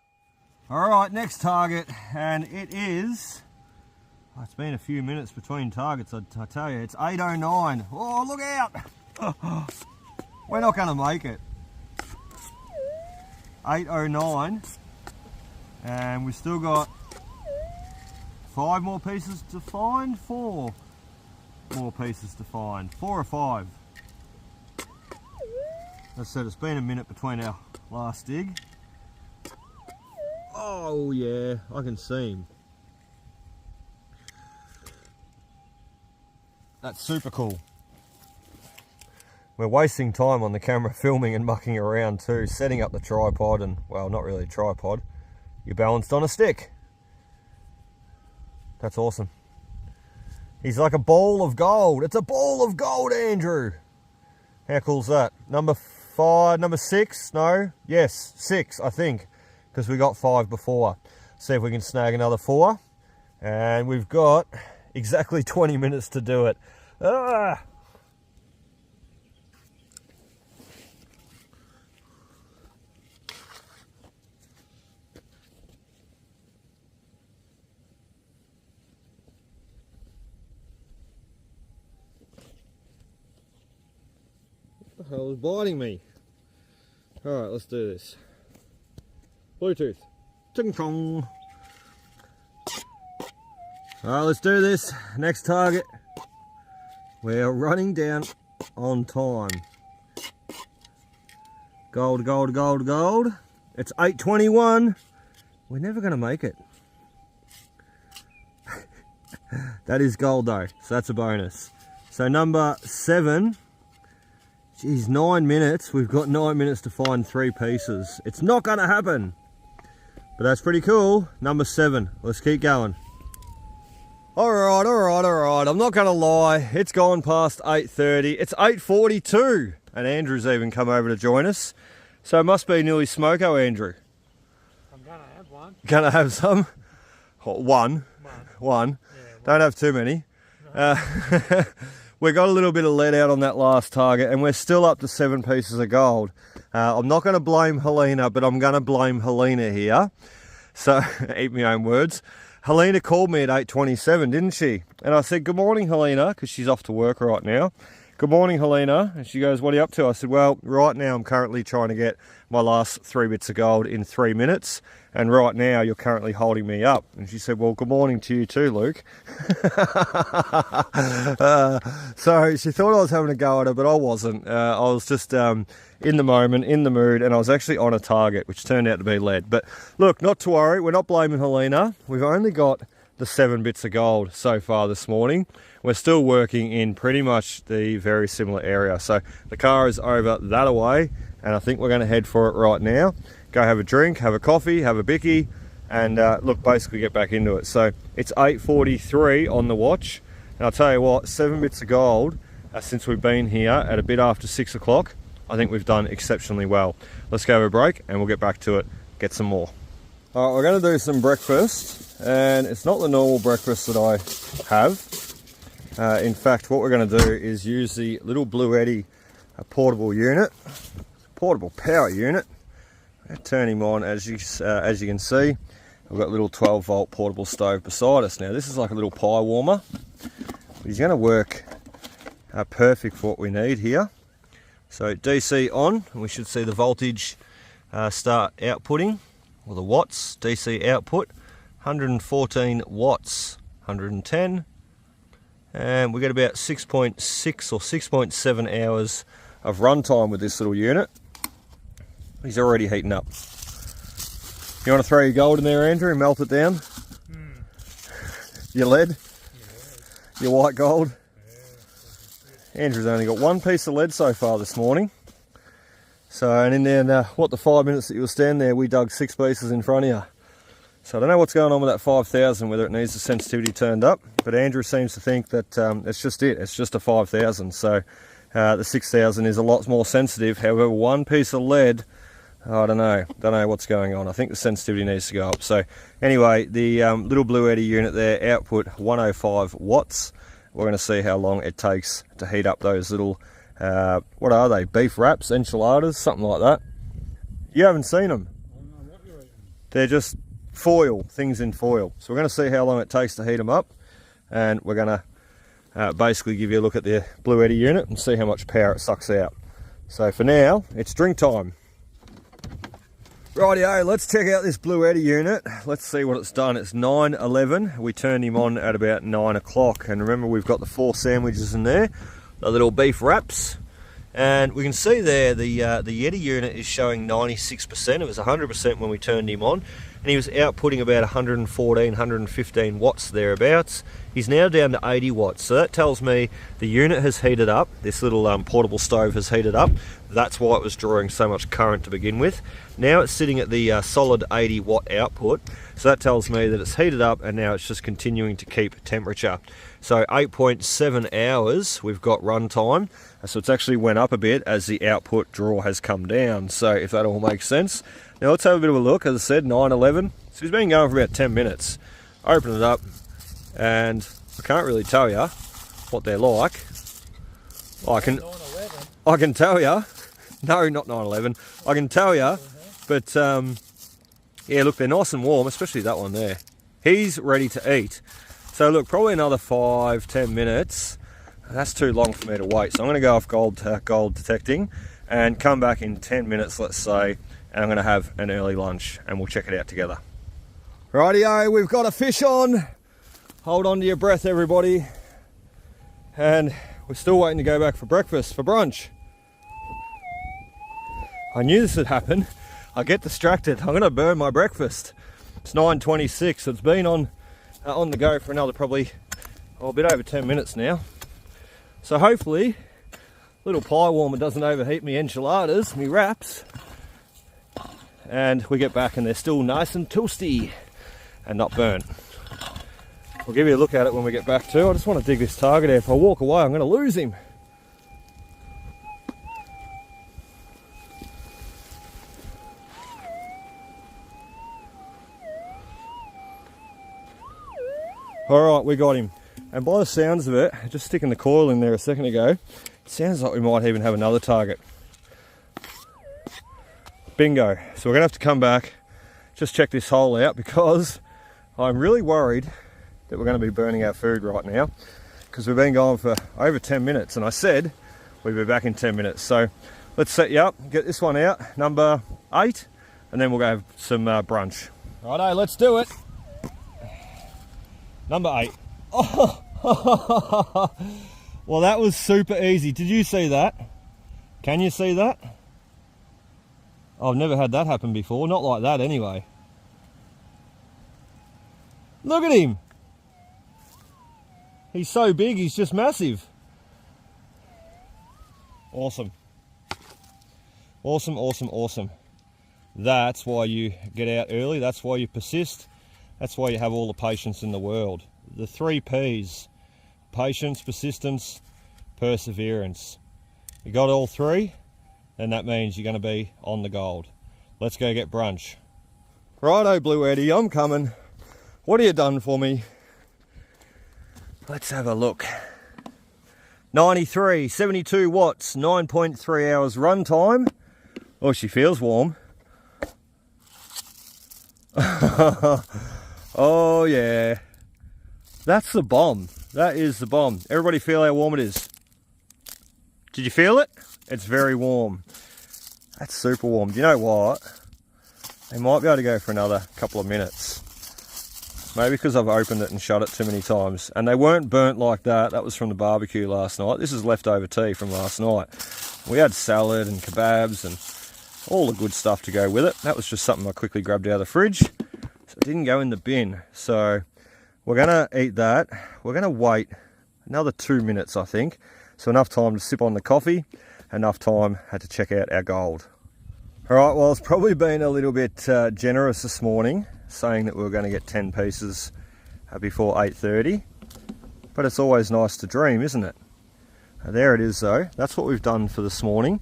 Alright, next target, and it is... Oh, it's been a few minutes between targets, I tell you. It's 8:09. Oh, look out! We're not going to make it. 8:09. And we've still got 5 more pieces to find. 4 more pieces to find. 4 or 5. As I said, it's been a minute between our last dig. Oh yeah, I can see him. That's super cool. We're wasting time on the camera filming and mucking around too, setting up the tripod and, well, not really a tripod. You're balanced on a stick. That's awesome. He's like a ball of gold. It's a ball of gold, Andrew. How cool's that? Number 5, number 6, no? Yes, 6, I think, because we got 5 before. See if we can snag another 4. And we've got exactly 20 minutes to do it. Ah! What the hell is biting me? Alright, let's do this. Bluetooth. Ting chong. Alright, let's do this. Next target. We're running down on time. Gold, gold, gold, gold. It's 8:21. We're never going to make it. That is gold though, so that's a bonus. So number 7. Geez, 9 minutes. We've got 9 minutes to find 3 pieces. It's not going to happen. But that's pretty cool. Number 7. Let's keep going. Alright, I'm not going to lie. It's gone past 8:30. It's 8:42. And Andrew's even come over to join us. So it must be nearly smoko, Andrew. I'm going to have one. Going to have some? One. Yeah, Don't have too many. No. We got a little bit of lead out on that last target and we're still up to 7 pieces of gold. I'm not going to blame Helena, but I'm going to blame Helena here. So, eat my own words. Helena called me at 8:27, didn't she? And I said, good morning, Helena, because she's off to work right now. Good morning, Helena. And she goes, what are you up to? I said, well, right now I'm currently trying to get my last 3 bits of gold in 3 minutes. And right now you're currently holding me up. And she said, well, good morning to you too, Luke. So she thought I was having a go at her, but I wasn't. I was just in the moment, in the mood, and I was actually on a target, which turned out to be lead. But look, not to worry. We're not blaming Helena. We've only got the 7 bits of gold so far this morning. We're still working in pretty much the very similar area. So the car is over that away, and I think we're going to head for it right now. Go have a drink, have a coffee, have a bicky, and look, basically get back into it. So it's 8:43 on the watch, and I'll tell you what, 7 bits of gold since we've been here at a bit after 6 o'clock. I think we've done exceptionally well. Let's go have a break and we'll get back to it, get some more. All right, we're going to do some breakfast, and it's not the normal breakfast that I have. In fact, what we're going to do is use the little Blue Eddy portable unit, portable power unit. Turn him on. As you can see, we've got a little 12-volt portable stove beside us. Now this is like a little pie warmer. He's going to work perfect for what we need here. So DC on, and we should see the voltage start outputting, or the watts. DC output 114 watts, 110, and we get about 6.6 or 6.7 hours of runtime with this little unit. He's already heating up. You want to throw your gold in there, Andrew, and melt it down? Your lead? Your white gold? Andrew's only got 1 piece of lead so far this morning. So, and in there, the 5 minutes that you were standing there, we dug 6 pieces in front of you. So I don't know what's going on with that 5000, whether it needs the sensitivity turned up, but Andrew seems to think that it's just it. It's just a 5000. So the 6000 is a lot more sensitive. However, 1 piece of lead, I don't know what's going on. I think the sensitivity needs to go up. So anyway, the little Blue Eddy unit there, output 105 watts. We're going to see how long it takes to heat up those little, what are they, beef wraps, enchiladas, something like that. You haven't seen them. I don't know what you're eating. They're just foil, things in foil. So we're going to see how long it takes to heat them up, and we're going to basically give you a look at the Blue Eddy unit and see how much power it sucks out. So for now, it's drink time. Rightio, let's check out this Blue Eddy unit. Let's see what it's done. It's 9:11. We turned him on at about 9 o'clock. And remember, we've got the 4 sandwiches in there, the little beef wraps. And we can see there the Yeti unit is showing 96%. It was 100% when we turned him on. And he was outputting about 114, 115 watts thereabouts. He's now down to 80 watts. So that tells me the unit has heated up. This little portable stove has heated up. That's why it was drawing so much current to begin with. Now it's sitting at the solid 80 watt output. So that tells me that it's heated up, and now it's just continuing to keep temperature. So 8.7 hours we've got run time. So it's actually went up a bit as the output draw has come down. So if that all makes sense. Now let's have a bit of a look. As I said, 9:11. So he's been going for about 10 minutes. Open it up, and I can't really tell you what they're like. I can tell you. No, not 911. I can tell you, but yeah, look, they're nice and warm, especially that one there. He's ready to eat. So look, probably another 5-10 minutes. That's too long for me to wait. So I'm going to go off gold detecting and come back in 10 minutes, let's say, and I'm going to have an early lunch and we'll check it out together. Rightio, we've got a fish on. Hold on to your breath, everybody. And we're still waiting to go back for breakfast, for brunch. I knew this would happen. I get distracted. I'm going to burn my breakfast. It's 9:26. So it's been on the go for another probably a bit over 10 minutes now. So hopefully, little pie warmer doesn't overheat me enchiladas, me wraps, and we get back and they're still nice and toasty and not burnt. We'll give you a look at it when we get back too. I just want to dig this target out. If I walk away, I'm going to lose him. Alright, we got him. And by the sounds of it, just sticking the coil in there a second ago, it sounds like we might even have another target. Bingo. So we're going to have to come back, just check this hole out, because I'm really worried that we're going to be burning our food right now, because we've been going for over 10 minutes, and I said we'd be back in 10 minutes. So let's set you up, get this one out, number 8, and then we'll go have some brunch. Righto, let's do it. Number 8. Oh, well, that was super easy. Did you see that? Can you see that? I've never had that happen before. Not like that, anyway. Look at him. He's so big, he's just massive. Awesome. Awesome, awesome, awesome. That's why you get out early. That's why you persist. That's why you have all the patience in the world. The 3 P's. Patience, persistence, perseverance. You got all 3, and that means you're going to be on the gold. Let's go get brunch. Righto, Blue Eddie, I'm coming. What have you done for me? Let's have a look. 93, 72 watts, 9.3 hours run time. Oh, she feels warm. Oh yeah, that's the bomb. That is the bomb. Everybody feel how warm it is. Did you feel it? It's very warm. That's super warm. Do you know what? They might be able to go for another couple of minutes. Maybe because I've opened it and shut it too many times. And they weren't burnt like that. That was from the barbecue last night. This is leftover tea from last night. We had salad and kebabs and all the good stuff to go with it. That was just something I quickly grabbed out of the fridge. So it didn't go in the bin. So we're gonna eat that. We're gonna wait another 2 minutes, I think. So enough time to sip on the coffee, enough time to check out our gold. All right, well, it's probably been a little bit generous this morning, saying that we were going to get 10 pieces before 8:30, but it's always nice to dream, isn't it? There it is though. That's what we've done for this morning.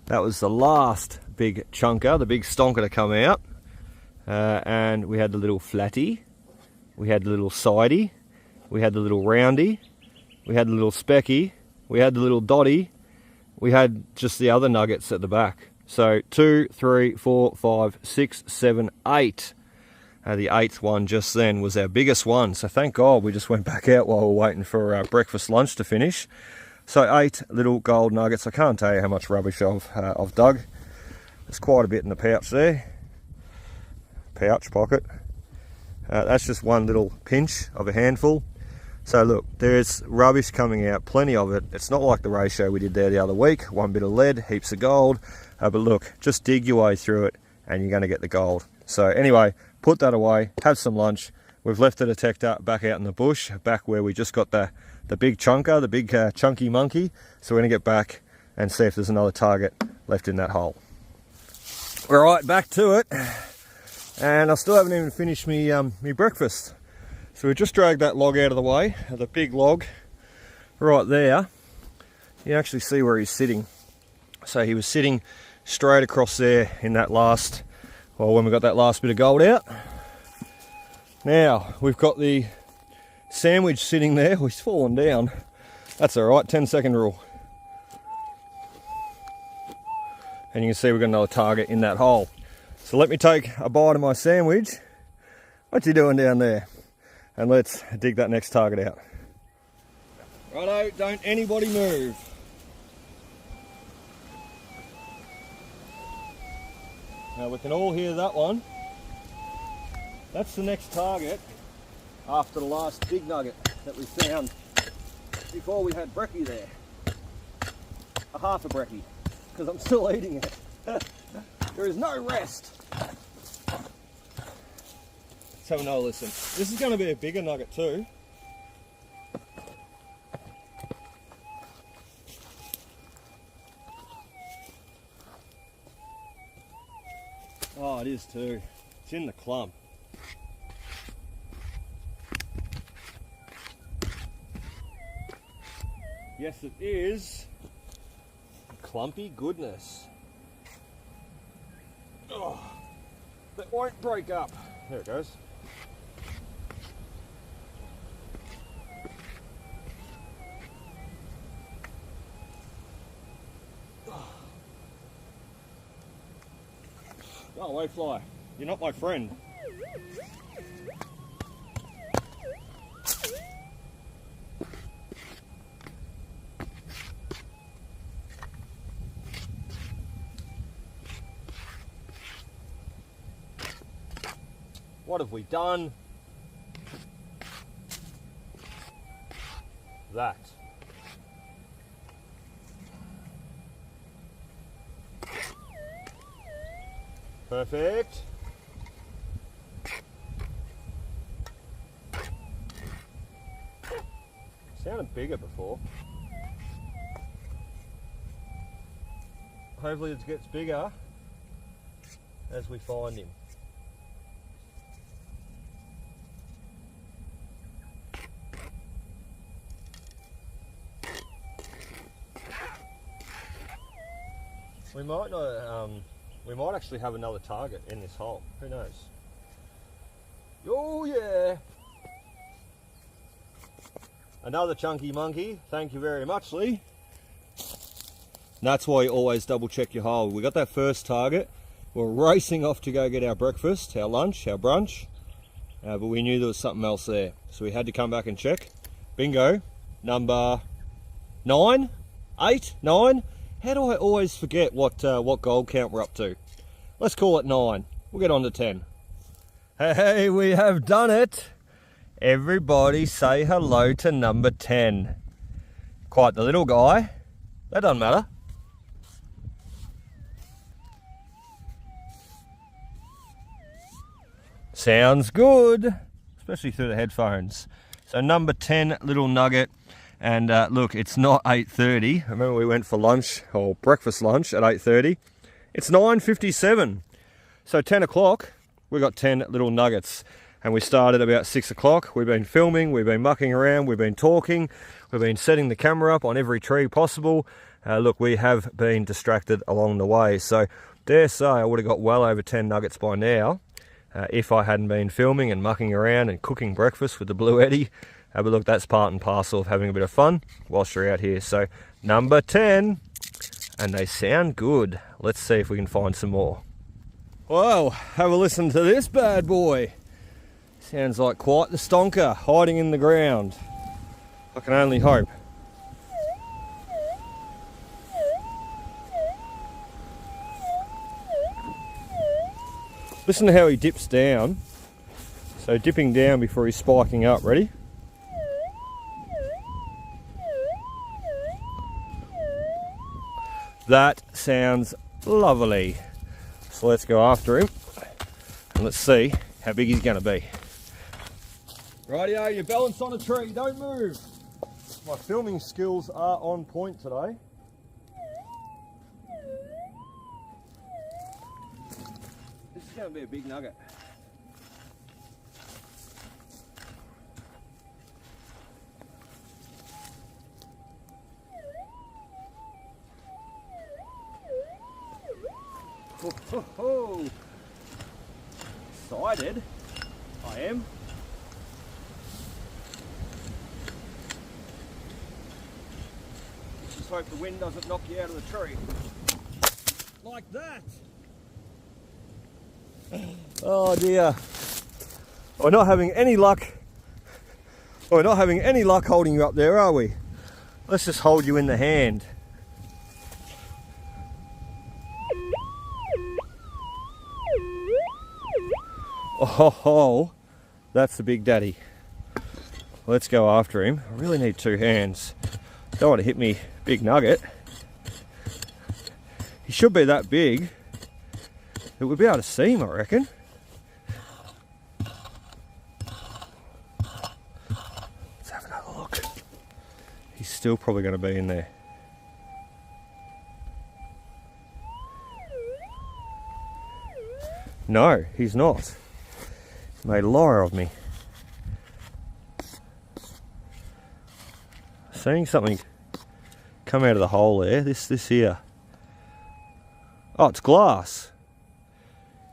That was the last big chunker, the big stonker to come out, and we had the little flatty, we had the little sidey, we had the little roundy, we had the little specky, we had the little dotty, we had just the other nuggets at the back. So 2, 3, 4, 5, 6, 7, 8. The 8th one just then was our biggest one. So thank God we just went back out while we were waiting for our breakfast lunch to finish. So 8 little gold nuggets. I can't tell you how much rubbish I've dug. There's quite a bit in the pouch there. Pouch pocket. That's just one little pinch of a handful. So look, there's rubbish coming out, plenty of it. It's not like the ratio we did there the other week. 1 bit of lead, heaps of gold. But look, just dig your way through it and you're going to get the gold. So anyway, put that away, have some lunch. We've left the detector back out in the bush, back where we just got the big chunker, the big chunky monkey. So we're going to get back and see if there's another target left in that hole. All right, back to it. And I still haven't even finished me breakfast. So we just dragged that log out of the way, the big log right there. You can actually see where he's sitting. So he was sitting straight across there in that last, well, when we got that last bit of gold out. Now, we've got the sandwich sitting there. Oh, he's fallen down. That's all right, 10-second rule. And you can see we've got another target in that hole. So let me take a bite of my sandwich. What's he doing down there? And let's dig that next target out. Righto, don't anybody move. Now we can all hear that one. That's the next target after the last big nugget that we found before we had brekkie there. A half a brekkie, because I'm still eating it. There is no rest. Let's have another listen. This is going to be a bigger nugget too. Oh, it is too. It's in the clump. Yes, it is. Clumpy goodness. Oh, that won't break up. There it goes. Go away, fly. You're not my friend. What have we done? That. Perfect. sounded bigger before. Hopefully it gets bigger as we find him. We might not, we might actually have another target in this hole. Who knows? Oh yeah! Another chunky monkey. Thank you very much, Lee. And that's why you always double check your hole. We got that first target. We're racing off to go get our breakfast, our lunch, our brunch. But we knew there was something else there. So we had to come back and check. Bingo. Number 9? 8? 9? How do I always forget what gold count we're up to? Let's call it 9. We'll get on to 10. Hey, we have done it. Everybody say hello to number 10. Quite the little guy. That doesn't matter. Sounds good, especially through the headphones. So number 10 little nugget. And look, it's not 8:30. Remember we went for lunch, or breakfast lunch at 8:30. It's 9:57. So 10 o'clock, we got 10 little nuggets. And we started about 6 o'clock. We've been filming, we've been mucking around, we've been talking, we've been setting the camera up on every tree possible. Look, we have been distracted along the way. So dare say I would have got well over 10 nuggets by now if I hadn't been filming and mucking around and cooking breakfast with the Blue Eddy. But look, that's part and parcel of having a bit of fun whilst you're out here. So number 10, and they sound good. Let's see if we can find some more. Well, have a listen to this bad boy. Sounds like quite the stonker hiding in the ground. I can only hope. Listen to how he dips down. So dipping down before he's spiking up. Ready? That sounds lovely. So let's go after him and let's see how big he's going to be. Rightio, you balance on a tree, don't move. My filming skills are on point today. This is going to be a big nugget. Ho, ho, ho. Excited, I am. Let's just hope the wind doesn't knock you out of the tree. Like that. Oh dear. We're not having any luck. We're not having any luck holding you up there, are we? Let's just hold you in the hand. Oh, that's the big daddy. Let's go after him. I really need 2 hands. Don't want to hit me big nugget. He should be that big that we'll be able to see him, I reckon. Let's have another look. He's still probably going to be in there. No, he's not. Made a liar of me. Seeing something come out of the hole there. This here. Oh, it's glass.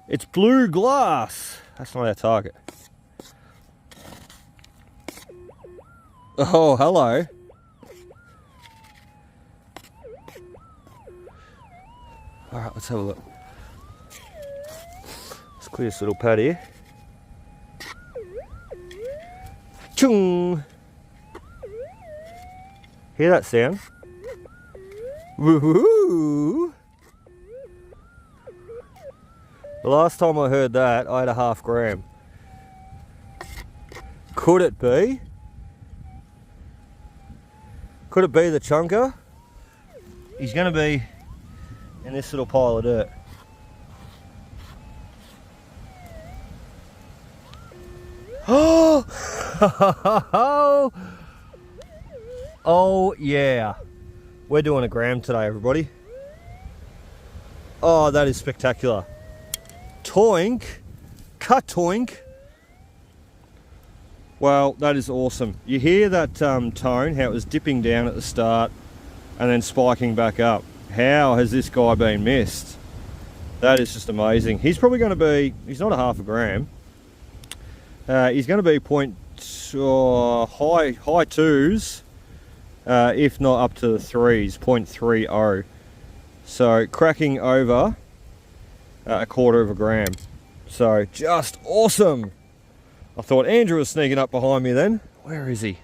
It's blue glass. That's not our target. Oh, hello. All right, let's have a look. Let's clear this little pad here. Chung! Hear that sound? Woohoo! The last time I heard that, I had a ½ gram. Could it be? Could it be the chunker? He's going to be in this little pile of dirt. Oh! Oh yeah, we're doing a gram today, everybody. Oh, that is spectacular. Toink, ka-toink. Well, that is awesome. You hear that tone, how it was dipping down at the start and then spiking back up. How has this guy been missed? That is just amazing. He's probably going to be, he's not a half a gram. He's going to be high twos, if not up to the threes, 0.30. So cracking over a quarter of a gram. So just awesome. I thought Andrew was sneaking up behind me then. Where is he?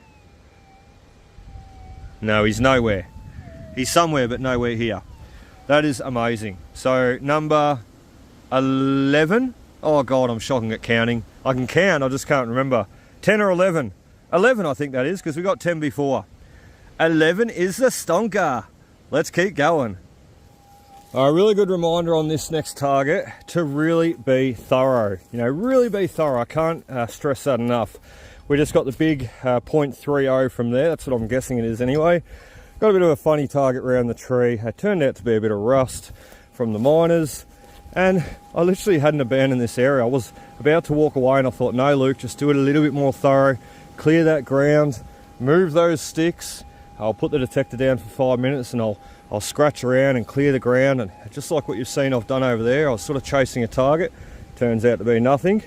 No, he's nowhere. He's somewhere but nowhere here. That is amazing. So number 11. Oh God, I'm shocking at counting. I can count, I just can't remember. 10 or 11. 11 I think that is, because we got 10 before. 11 is the stonker. Let's keep going. A really good reminder on this next target to really be thorough. You know, really be thorough. I can't stress that enough. We just got the big 0.30 from there. That's what I'm guessing it is anyway. Got a bit of a funny target around the tree. It turned out to be a bit of rust from the miners. And I literally hadn't abandoned this area. I was about to walk away and I thought, no Luke, just do it a little bit more thorough. Clear that ground, move those sticks. I'll put the detector down for 5 minutes and I'll scratch around and clear the ground, and just like what you've seen I've done over there. I was sort of chasing a target, turns out to be nothing.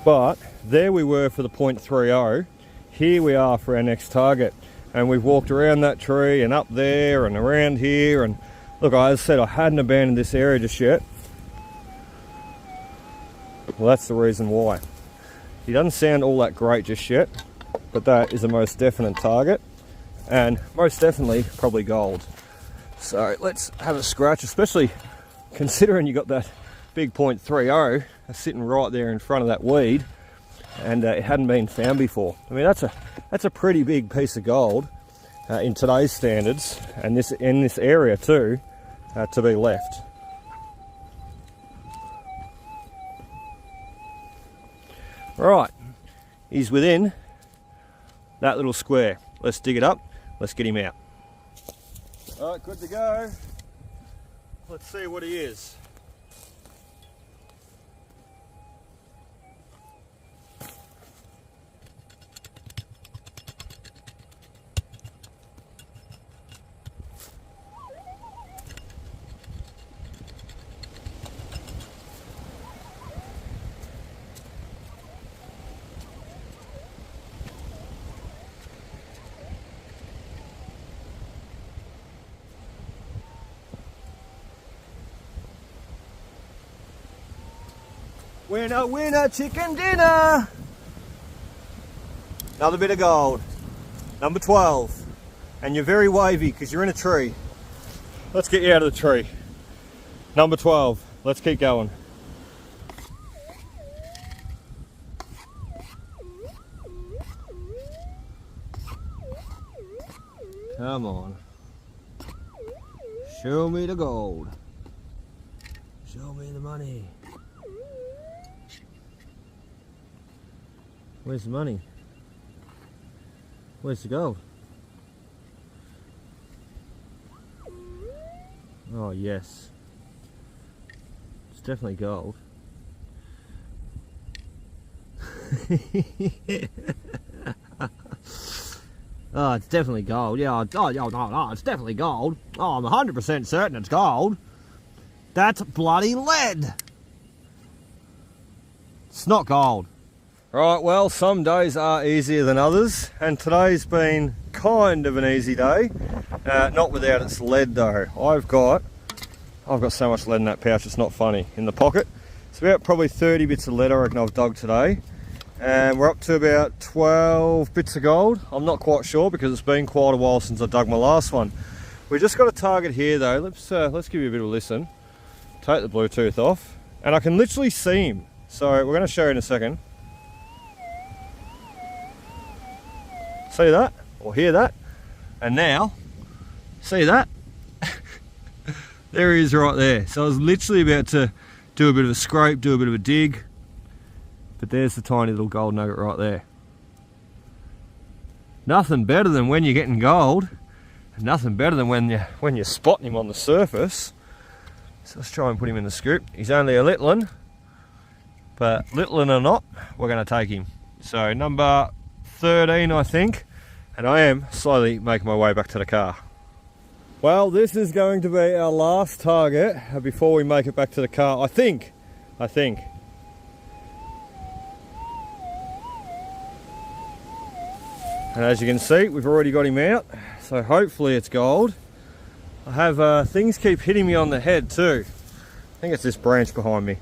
But there we were for the 0.30. Here we are for our next target, and we've walked around that tree and up there and around here, and look, as I said, I hadn't abandoned this area just yet. Well, that's the reason why. He doesn't sound all that great just yet, but that is a most definite target, and most definitely probably gold. So let's have a scratch, especially considering you got that big 0.30 sitting right there in front of that weed, and it hadn't been found before. I mean, that's a pretty big piece of gold in today's standards, and this in this area too, to be left. Right, he's within that little square. Let's dig it up, let's get him out. All right, good to go. Let's see what he is. Winner, winner, chicken dinner! Another bit of gold. Number 12. And you're very wavy because you're in a tree. Let's get you out of the tree. Number 12. Let's keep going. Come on. Show me the gold. Show me the money. Where's the money? Where's the gold? Oh yes. It's definitely gold. Oh, it's definitely gold. Yeah, no, it's definitely gold. Oh, I'm 100% certain it's gold. That's bloody lead. It's not gold. Right, well, some days are easier than others, and today's been kind of an easy day. Not without its lead though. I've got so much lead in that pouch, it's not funny. In the pocket, it's about probably 30 bits of lead I reckon I've dug today, and we're up to about 12 bits of gold. I'm not quite sure because it's been quite a while since I dug my last one. We just got a target here though. Let's give you a bit of a listen. Take the Bluetooth off, and I can literally see him. So we're going to show you in a second. See that? Or hear that? And now, see that? There he is right there. So I was literally about to do a bit of a scrape, do a bit of a dig, But there's the tiny little gold nugget right there. Nothing better than when you're getting gold. And nothing better than when you're spotting him on the surface. So let's try and put him in the scoop. He's only a little one, but little one or not, we're going to take him. So number 13, I think, and I am slowly making my way back to the car. Well, this is going to be our last target before we make it back to the car, I think. And as you can see, we've already got him out, so hopefully it's gold. I have things keep hitting me on the head too. I think it's this branch behind me.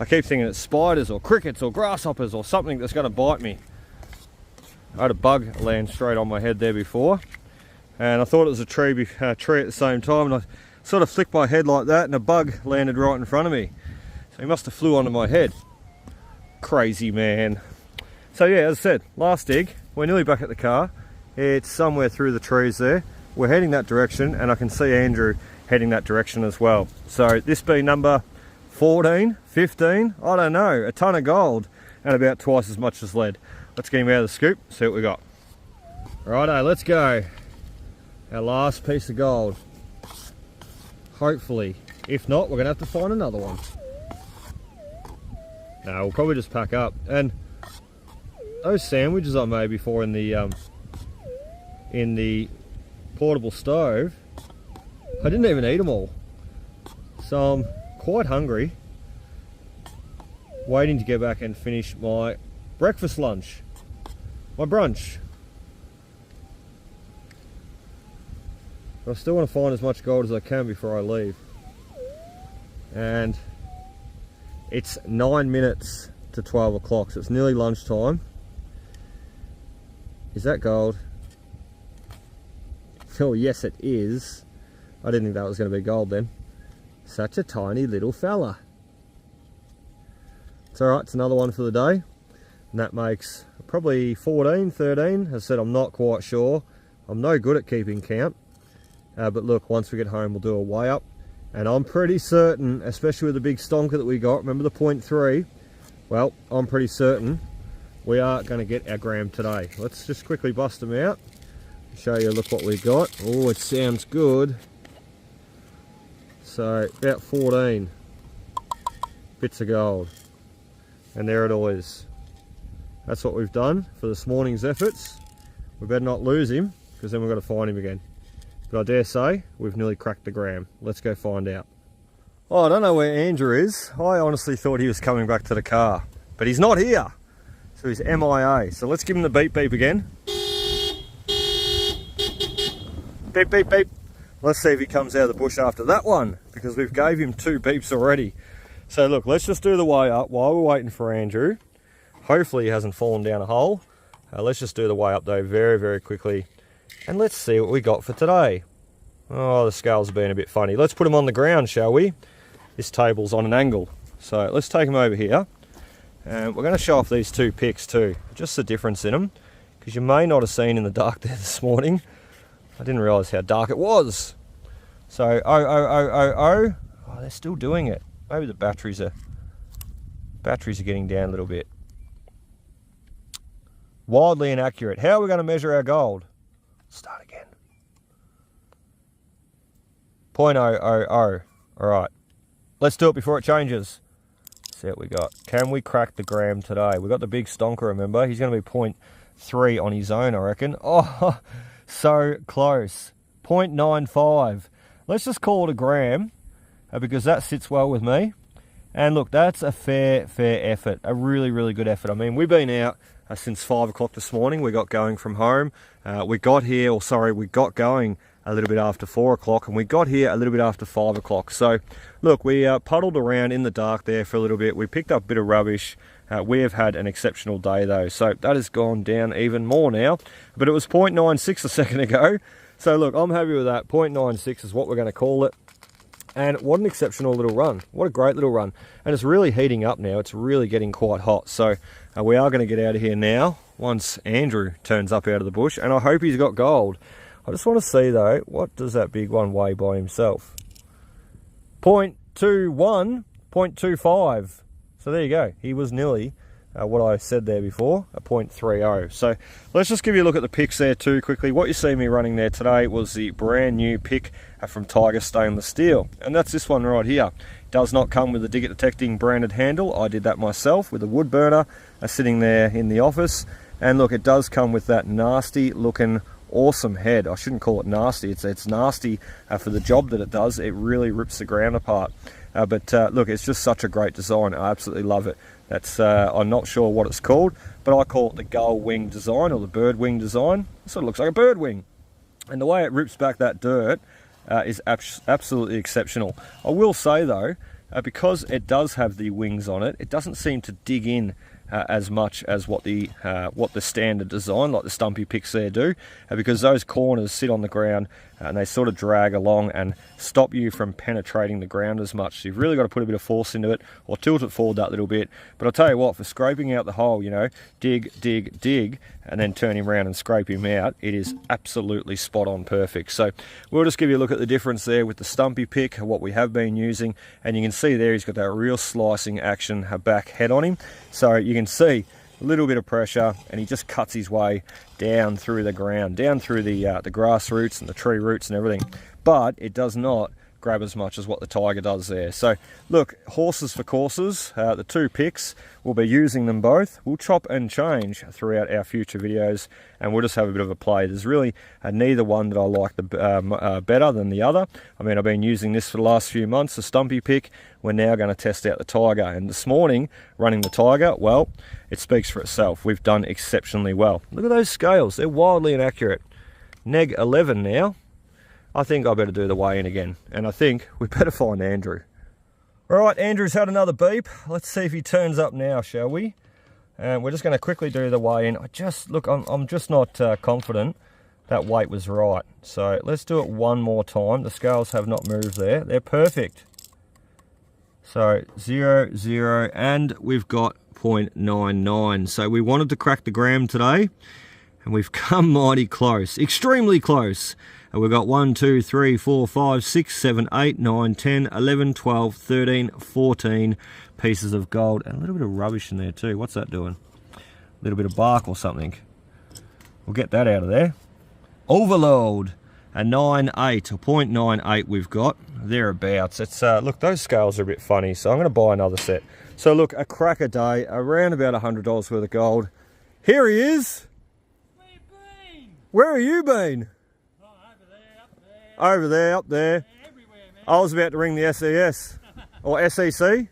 I keep thinking it's spiders or crickets or grasshoppers or something that's going to bite me. I had a bug land straight on my head there before, and I thought it was a tree at the same time, and I sort of flicked my head like that and a bug landed right in front of me. So he must have flew onto my head. Crazy man. So yeah, as I said, last dig. We're nearly back at the car. It's somewhere through the trees there. We're heading that direction, and I can see Andrew heading that direction as well. So this being number 14, 15, I don't know, a ton of gold and about twice as much as lead. Let's get him out of the scoop, see what we got. Righto, let's go. Our last piece of gold. Hopefully. If not, we're gonna have to find another one. No, we'll probably just pack up. And those sandwiches I made before in the portable stove, I didn't even eat them all. So I'm quite hungry. Waiting to get back and finish my breakfast lunch, my brunch. But I still want to find as much gold as I can before I leave. And it's 9 minutes to 12 o'clock, so it's nearly lunchtime. Is that gold? Oh yes it is. I didn't think that was going to be gold then. Such a tiny little fella. It's alright, it's another one for the day. And that makes probably 14, 13. As I said, I'm not quite sure. I'm no good at keeping count. But look, once we get home we'll do a weigh up. And I'm pretty certain, especially with the big stonker that we got, remember the 0.3? Well, I'm pretty certain we are going to get our gram today. Let's just quickly bust them out. Show you, look what we got. Oh, it sounds good. So, about 14 bits of gold. And there it all is. That's what we've done for this morning's efforts. We better not lose him, because then we've got to find him again. But I dare say, we've nearly cracked the gram. Let's go find out. Oh, I don't know where Andrew is. I honestly thought he was coming back to the car. But he's not here. So he's MIA. So let's give him the beep beep again. Beep beep beep. Let's see if he comes out of the bush after that one, because we've gave him 2 beeps already. So look, let's just do the weigh up while we're waiting for Andrew. Hopefully he hasn't fallen down a hole. Let's just do the weigh up though very, very quickly. And let's see what we got for today. Oh, the scales have been a bit funny. Let's put him on the ground, shall we? This table's on an angle. So let's take him over here. And we're going to show off these 2 picks too. Just the difference in them. Because you may not have seen in the dark there this morning. I didn't realise how dark it was. So, oh, they're still doing it. Maybe the batteries are getting down a little bit. Wildly inaccurate. How are we going to measure our gold? Start again. 0.000. Alright. Let's do it before it changes. See what we got. Can we crack the gram today? We got the big stonker, remember? He's going to be 0.3 on his own, I reckon. Oh, so close. 0.95. Let's just call it a gram, because that sits well with me. And look, that's a fair effort. A really, really good effort. I mean, we've been out since 5 o'clock this morning. We got going from home. We got going a little bit after 4 o'clock, and we got here a little bit after 5 o'clock. So look, we puddled around in the dark there for a little bit. We picked up a bit of rubbish. We have had an exceptional day though, so that has gone down even more now. But it was 0.96 a second ago. So look, I'm happy with that. 0.96 is what we're going to call it. And what an exceptional little run. What a great little run. And it's really heating up now. It's really getting quite hot. So we are going to get out of here now once Andrew turns up out of the bush. And I hope he's got gold. I just want to see though, what does that big one weigh by himself? 0.21, 0.25. So there you go. He was nearly what I said there before, a 0.30. So let's just give you a look at the picks there too quickly. What you see me running there today was the brand new pick from TYGER stainless steel, and that's this one right here. Does not come with the Digger Detecting branded handle. I did that myself with a wood burner sitting there in the office. And look, it does come with that nasty looking awesome head. I shouldn't call it nasty, it's nasty for the job that it does. It really rips the ground apart. But look, it's just such a great design. I absolutely love it. That's I'm not sure what it's called, but I call it the gull wing design, or the bird wing design. It sort of looks like a bird wing. And the way it rips back that dirt is absolutely exceptional. I will say though, because it does have the wings on it, it doesn't seem to dig in as much as what the standard design, like the Stumpy picks there, do, because those corners sit on the ground and they sort of drag along and stop you from penetrating the ground as much. So you've really got to put a bit of force into it, or tilt it forward that little bit. But I'll tell you what, for scraping out the hole, you know, dig, dig, dig, and then turn him around and scrape him out, it is absolutely spot on perfect. So we'll just give you a look at the difference there with the Stumpy pick, what we have been using, and you can see there he's got that real slicing action back head on him. So you can see a little bit of pressure and he just cuts his way down through the ground, down through the grass roots and the tree roots and everything. But it does not grab as much as what the TYGER does there. So look, horses for courses, the two picks, we'll be using them both. We'll chop and change throughout our future videos, and we'll just have a bit of a play. There's really neither one that I like better than the other. I mean, I've been using this for the last few months, the Stumpy pick. We're now going to test out the TYGER, and this morning running the TYGER, well, it speaks for itself. We've done exceptionally well. Look at those scales, they're wildly inaccurate. Neg 11 now. I think I better do the weigh-in again, and I think we better find Andrew. All right, Andrew's had another beep. Let's see if he turns up now, shall we? And we're just going to quickly do the weigh-in. I'm just not confident that weight was right. So let's do it one more time. The scales have not moved there. They're perfect. So 0, 0, and we've got 0.99. So we wanted to crack the gram today, and we've come mighty close, extremely close. And we've got 1, 2, 3, 4, 5, 6, 7, 8, 9, 10, 11, 12, 13, 14 pieces of gold. And a little bit of rubbish in there too. What's that doing? A little bit of bark or something. We'll get that out of there. Overload. A 9.8 or 0.98 we've got. Thereabouts. It's look, those scales are a bit funny, so I'm going to buy another set. So look, a cracker day, around about $100 worth of gold. Here he is. Where you been? Where have you been? Over there, up there. Yeah, everywhere, man. I was about to ring the SES. Or SEC?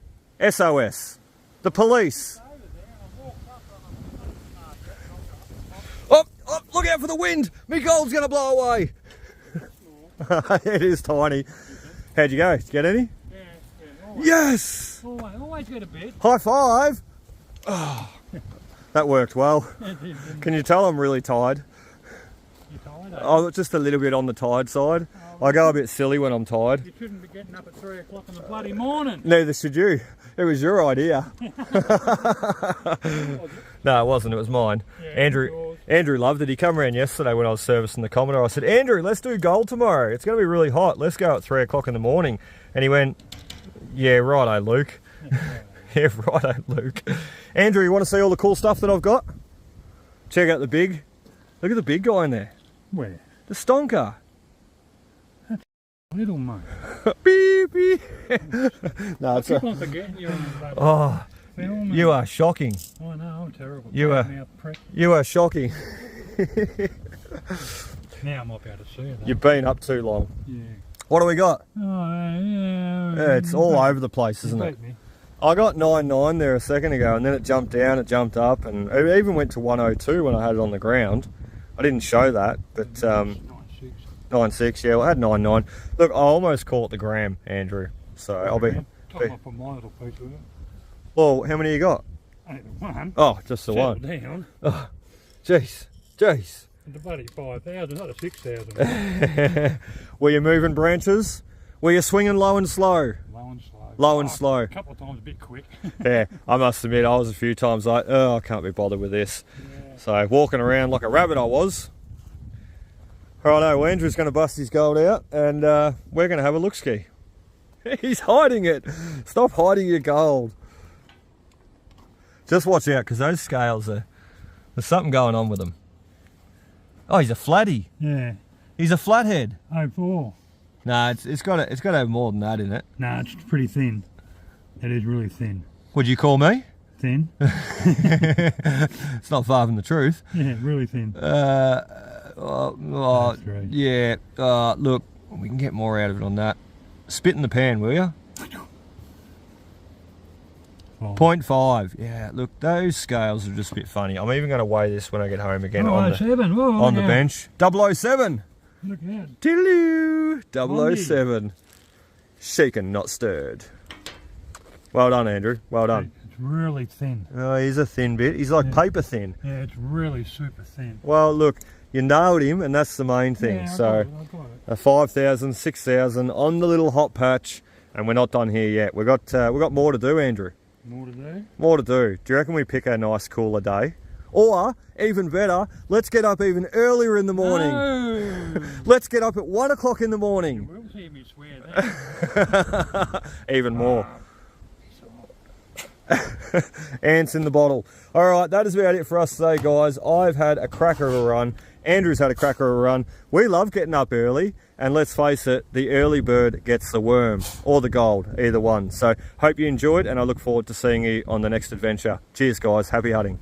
SOS. The police. Oh, look out for the wind. Me gold's going to blow away. It is tiny. How'd you go? Did you get any? Yeah, always. Yes! Always get a bit. High five. Oh, that worked well. Can you tell I'm really tired? Oh, just a little bit on the tired side. I go a bit silly when I'm tired. You shouldn't be getting up at 3 o'clock in the bloody morning. Neither should you. It was your idea. No, it wasn't. It was mine. Yeah, Andrew loved it. He come around yesterday when I was servicing the Commodore. I said, Andrew, let's do gold tomorrow. It's going to be really hot. Let's go at 3 o'clock in the morning. And he went, yeah, righto, Luke. Yeah, righto, Luke. Andrew, you want to see all the cool stuff that I've got? Check out the big. Look at the big guy in there. Where? The stonker. That's little mate. Beep, beep. No, it's keep on forgetting you're on the oh, film. You are shocking. I know, I'm terrible. You are shocking. Now I might be able to see it. You've been up too long. Yeah. What do we got? Oh, yeah. Yeah, it's all over the place, isn't it? Me. I got 9.9 there a second ago, and then it jumped down, it jumped up, and it even went to 102 when I had it on the ground. I didn't show that, but 9.6, yeah, well, I had 9.9. Look, I almost call it the gram, Andrew. So I'll be. Top up my little piece with it. Well, how many you got? Only the one. Oh, just the one. Down. Oh, jeez, jeez. The bloody 5,000, not a 6,000. Were you moving branches? Were you swinging low and slow? Low and slow. Low and slow. A couple of times a bit quick. Yeah, I must admit, I was a few times like, oh, I can't be bothered with this. Yeah. So walking around like a rabbit I was. Righto, Andrew's going to bust his gold out, and we're going to have a look-ski. He's hiding it. Stop hiding your gold. Just watch out, because those scales are... There's something going on with them. Oh, he's a flatty. Yeah. He's a flathead. 04. Nah, it's got to have more than that in it. Nah, it's pretty thin. It is really thin. Would you call me? Thin? It's not far from the truth. Yeah, really thin. Yeah. Look, we can get more out of it on that. Spit in the pan, will you? 0.5. Yeah, look, those scales are just a bit funny. I'm even going to weigh this when I get home again on the bench. 007. Look at that. Diddle-oo. 007. Shaken, not stirred. Well done, Andrew. Well done. It's really thin. Oh, he's a thin bit. He's like paper thin. Yeah, it's really super thin. Well, look, you nailed him, and that's the main thing. Yeah, So, I got it. a 5,000, 6,000 on the little hot patch, and we're not done here yet. We've got more to do, Andrew. More to do? More to do. Do you reckon we pick a nice cooler day? Or, even better, let's get up even earlier in the morning. No. Let's get up at 1 o'clock in the morning. You will hear me swear that. Even more. Ants in the bottle. Alright, that is about it for us today, guys. I've had a cracker of a run. Andrew's had a cracker of a run. We love getting up early, and let's face it, the early bird gets the worm, or the gold, either one. So, hope you enjoyed, and I look forward to seeing you on the next adventure. Cheers, guys. Happy hunting.